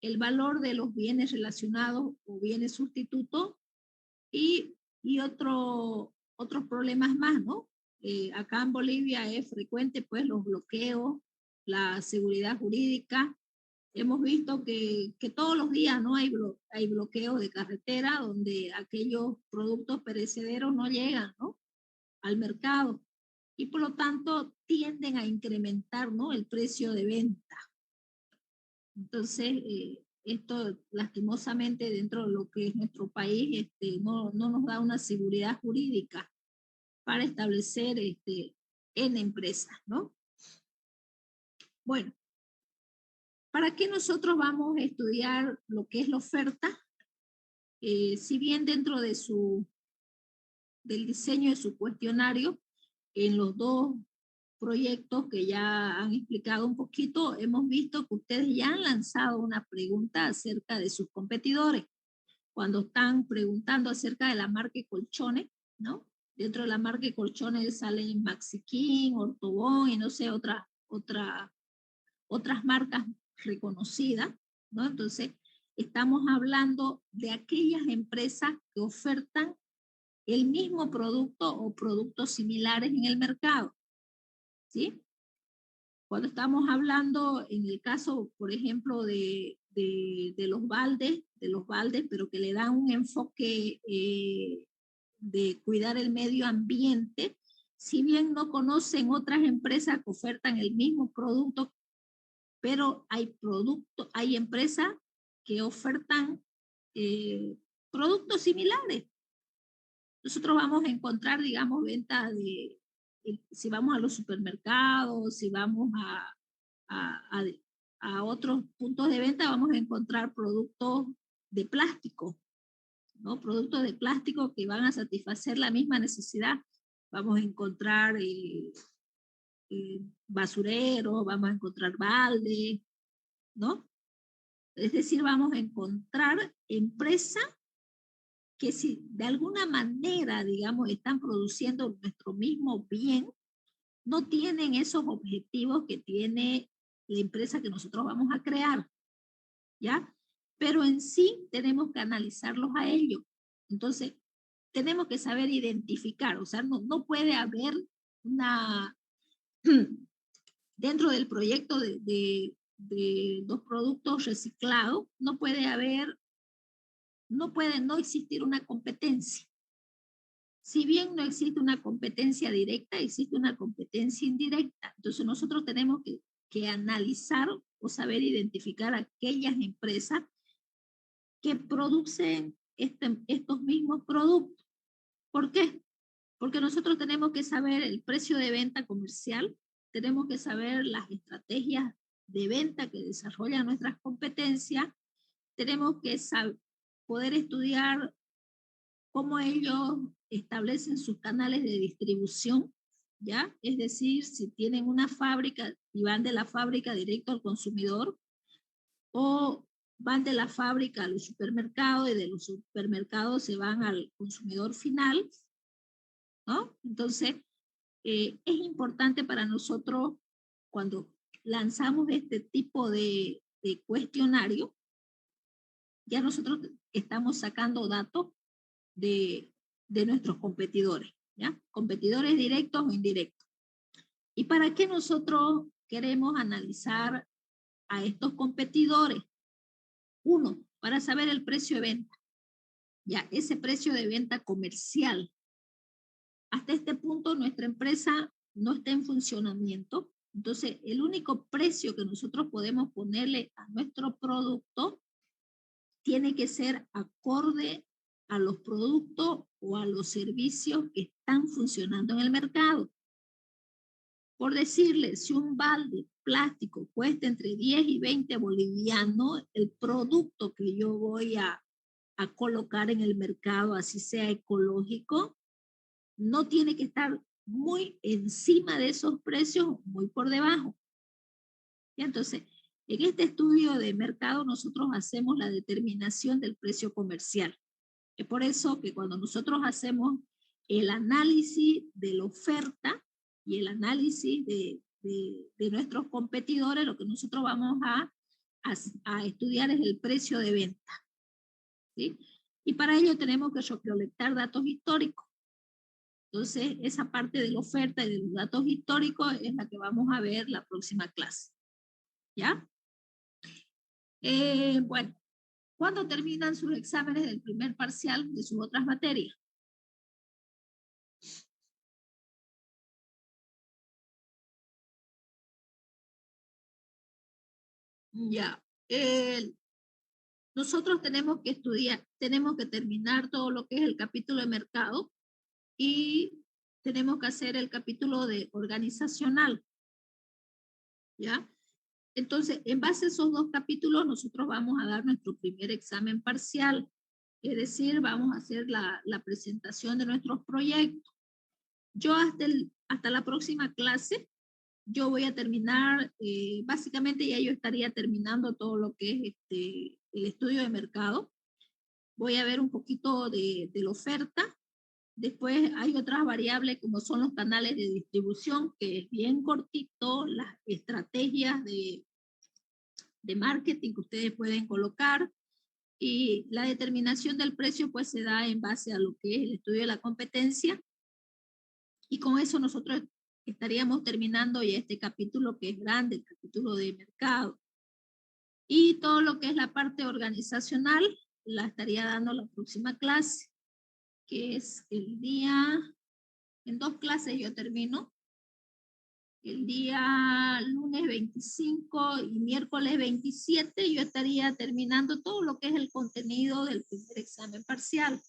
[SPEAKER 2] el valor de los bienes relacionados o bienes sustitutos y otros problemas más, ¿no? Acá en Bolivia es frecuente pues los bloqueos, la seguridad jurídica. Hemos visto que todos los días no hay bloqueos de carretera donde aquellos productos perecederos no llegan, ¿no?, al mercado y por lo tanto tienden a incrementar, ¿no?, el precio de venta. Entonces, esto lastimosamente dentro de lo que es nuestro país no nos da una seguridad jurídica para establecer en empresas, ¿no? Bueno, ¿para qué nosotros vamos a estudiar lo que es la oferta? Si bien dentro de del diseño de su cuestionario, en los dos proyectos que ya han explicado un poquito, hemos visto que ustedes ya han lanzado una pregunta acerca de sus competidores. Cuando están preguntando acerca de la marca Colchones, ¿no? Dentro de la marca Colchones salen Maxi King, Ortobón y no sé, otras marcas reconocidas, ¿no? Entonces, estamos hablando de aquellas empresas que ofertan el mismo producto o productos similares en el mercado, ¿sí? Cuando estamos hablando, en el caso, por ejemplo, de los baldes, pero que le dan un enfoque de cuidar el medio ambiente, si bien no conocen otras empresas que ofertan el mismo producto, pero hay empresas que ofertan productos similares. nosotros vamos a encontrar, digamos, venta de, si vamos a los supermercados, si vamos a, a otros puntos de venta, vamos a encontrar productos de plástico, ¿no? Productos de plástico que van a satisfacer la misma necesidad. Vamos a encontrar basureros, vamos a encontrar balde, ¿no? Es decir, vamos a encontrar empresas que si de alguna manera, digamos, están produciendo nuestro mismo bien, no tienen esos objetivos que tiene la empresa que nosotros vamos a crear, ¿ya? Pero en sí tenemos que analizarlos a ellos. Entonces, tenemos que saber identificar, o sea, no puede haber una, dentro del proyecto de los productos reciclados, no puede haber, no existir una competencia. Si bien no existe una competencia directa, existe una competencia indirecta. Entonces nosotros tenemos que analizar o saber identificar aquellas empresas que producen estos mismos productos. ¿Por qué? Porque nosotros tenemos que saber el precio de venta comercial, tenemos que saber las estrategias de venta que desarrollan nuestras competencias, tenemos que poder estudiar cómo ellos establecen sus canales de distribución, ¿ya? Es decir, si tienen una fábrica y van de la fábrica directo al consumidor, o van de la fábrica a los supermercados y de los supermercados se van al consumidor final, ¿no? Entonces, es importante para nosotros cuando lanzamos este tipo de cuestionario, ya nosotros estamos sacando datos de nuestros competidores, ¿ya? Competidores directos o indirectos. ¿Y para qué nosotros queremos analizar a estos competidores? Uno, para saber el precio de venta, ya, ese precio de venta comercial. Hasta este punto nuestra empresa no está en funcionamiento, entonces el único precio que nosotros podemos ponerle a nuestro producto tiene que ser acorde a los productos o a los servicios que están funcionando en el mercado. Por decirle, si un balde plástico cuesta entre 10 y 20 bolivianos, el producto que yo voy a colocar en el mercado, así sea ecológico, no tiene que estar muy encima de esos precios, muy por debajo. Y entonces, en este estudio de mercado nosotros hacemos la determinación del precio comercial. Es por eso que cuando nosotros hacemos el análisis de la oferta y el análisis de nuestros competidores, lo que nosotros vamos a estudiar es el precio de venta, ¿sí? Y para ello tenemos que recolectar datos históricos. Entonces, esa parte de la oferta y de los datos históricos es la que vamos a ver la próxima clase. ¿Ya? Bueno, ¿cuándo terminan sus exámenes del primer parcial de sus otras materias? Ya. Nosotros tenemos que estudiar, tenemos que terminar todo lo que es el capítulo de mercado y tenemos que hacer el capítulo de organizacional. ¿Ya? Entonces, en base a esos dos capítulos, nosotros vamos a dar nuestro primer examen parcial, es decir, vamos a hacer la presentación de nuestros proyectos. Yo hasta la próxima clase, yo voy a terminar, básicamente ya yo estaría terminando todo lo que es el estudio de mercado. Voy a ver un poquito de la oferta. Después hay otras variables como son los canales de distribución, que es bien cortito, las estrategias de marketing que ustedes pueden colocar, y la determinación del precio pues se da en base a lo que es el estudio de la competencia, y con eso nosotros estaríamos terminando ya este capítulo que es grande, el capítulo de mercado. Y todo lo que es la parte organizacional la estaría dando la próxima clase, que es el día, en 2 clases yo termino, el día lunes 25 y miércoles 27 yo estaría terminando todo lo que es el contenido del primer examen parcial.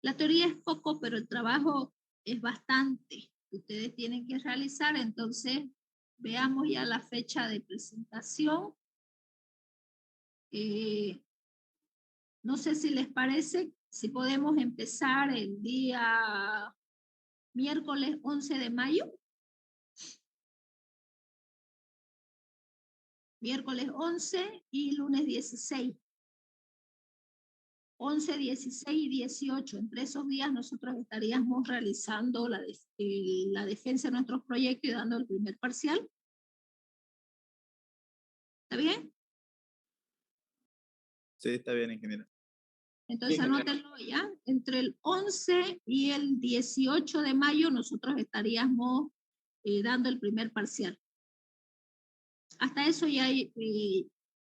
[SPEAKER 2] La teoría es poco, pero el trabajo es bastante que ustedes tienen que realizar. Entonces, veamos ya la fecha de presentación. No sé si les parece, si podemos empezar el día miércoles 11 de mayo. Miércoles 11 y lunes 16. 11, 16 y 18. Entre esos días nosotros estaríamos realizando la defensa de nuestros proyectos y dando el primer parcial. ¿Está bien?
[SPEAKER 8] Sí, está bien, ingeniera.
[SPEAKER 2] Entonces
[SPEAKER 7] Sí, ingeniera.
[SPEAKER 2] anótenlo ya. Entre el 11 y el 18 de mayo nosotros estaríamos dando el primer parcial. Hasta eso ya hay,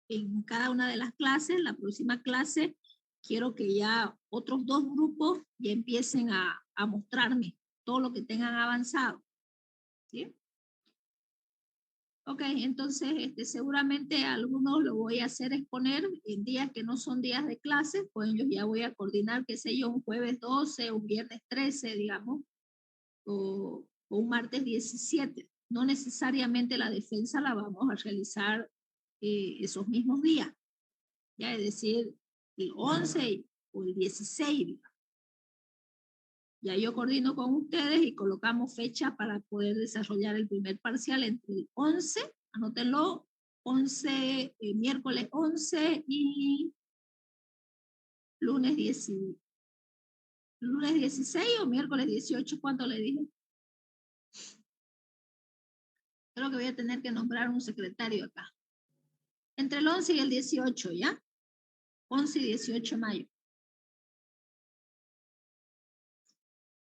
[SPEAKER 2] en cada una de las clases, la próxima clase, quiero que ya otros 2 grupos ya empiecen a mostrarme todo lo que tengan avanzado. ¿Sí? Ok, entonces seguramente a algunos lo voy a hacer exponer en días que no son días de clase, pues yo ya voy a coordinar, qué sé yo, un jueves 12, un viernes 13, digamos, o un martes 17. No necesariamente la defensa la vamos a realizar esos mismos días, ya es decir, el 11 o el 16, digamos. Ya yo coordino con ustedes y colocamos fecha para poder desarrollar el primer parcial entre el 11, anótenlo, 11, miércoles 11 y lunes 16 o miércoles 18, ¿cuánto le dije? Creo que voy a tener que nombrar un secretario acá. Entre el 11 y el 18, ¿ya? 11 y 18 de mayo.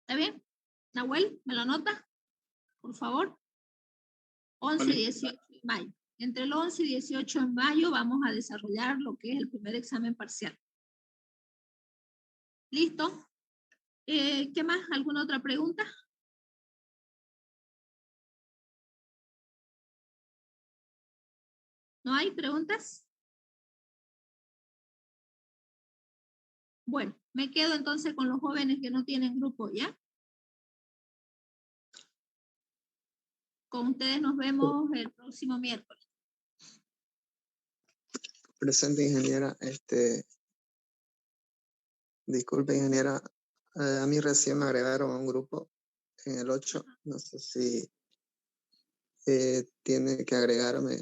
[SPEAKER 2] ¿Está bien? Nahuel, ¿me lo anota? Por favor. 11 y 18 de mayo. Entre el 11 y 18 de mayo vamos a desarrollar lo que es el primer examen parcial. ¿Listo? ¿Qué más? ¿Alguna otra pregunta? ¿No hay preguntas? Bueno, me quedo entonces con los jóvenes que no tienen grupo, ¿ya? Con ustedes nos vemos el próximo miércoles.
[SPEAKER 9] Presente, ingeniera. Disculpe, ingeniera. A mí recién me agregaron a un grupo en el 8. No sé si tiene que agregarme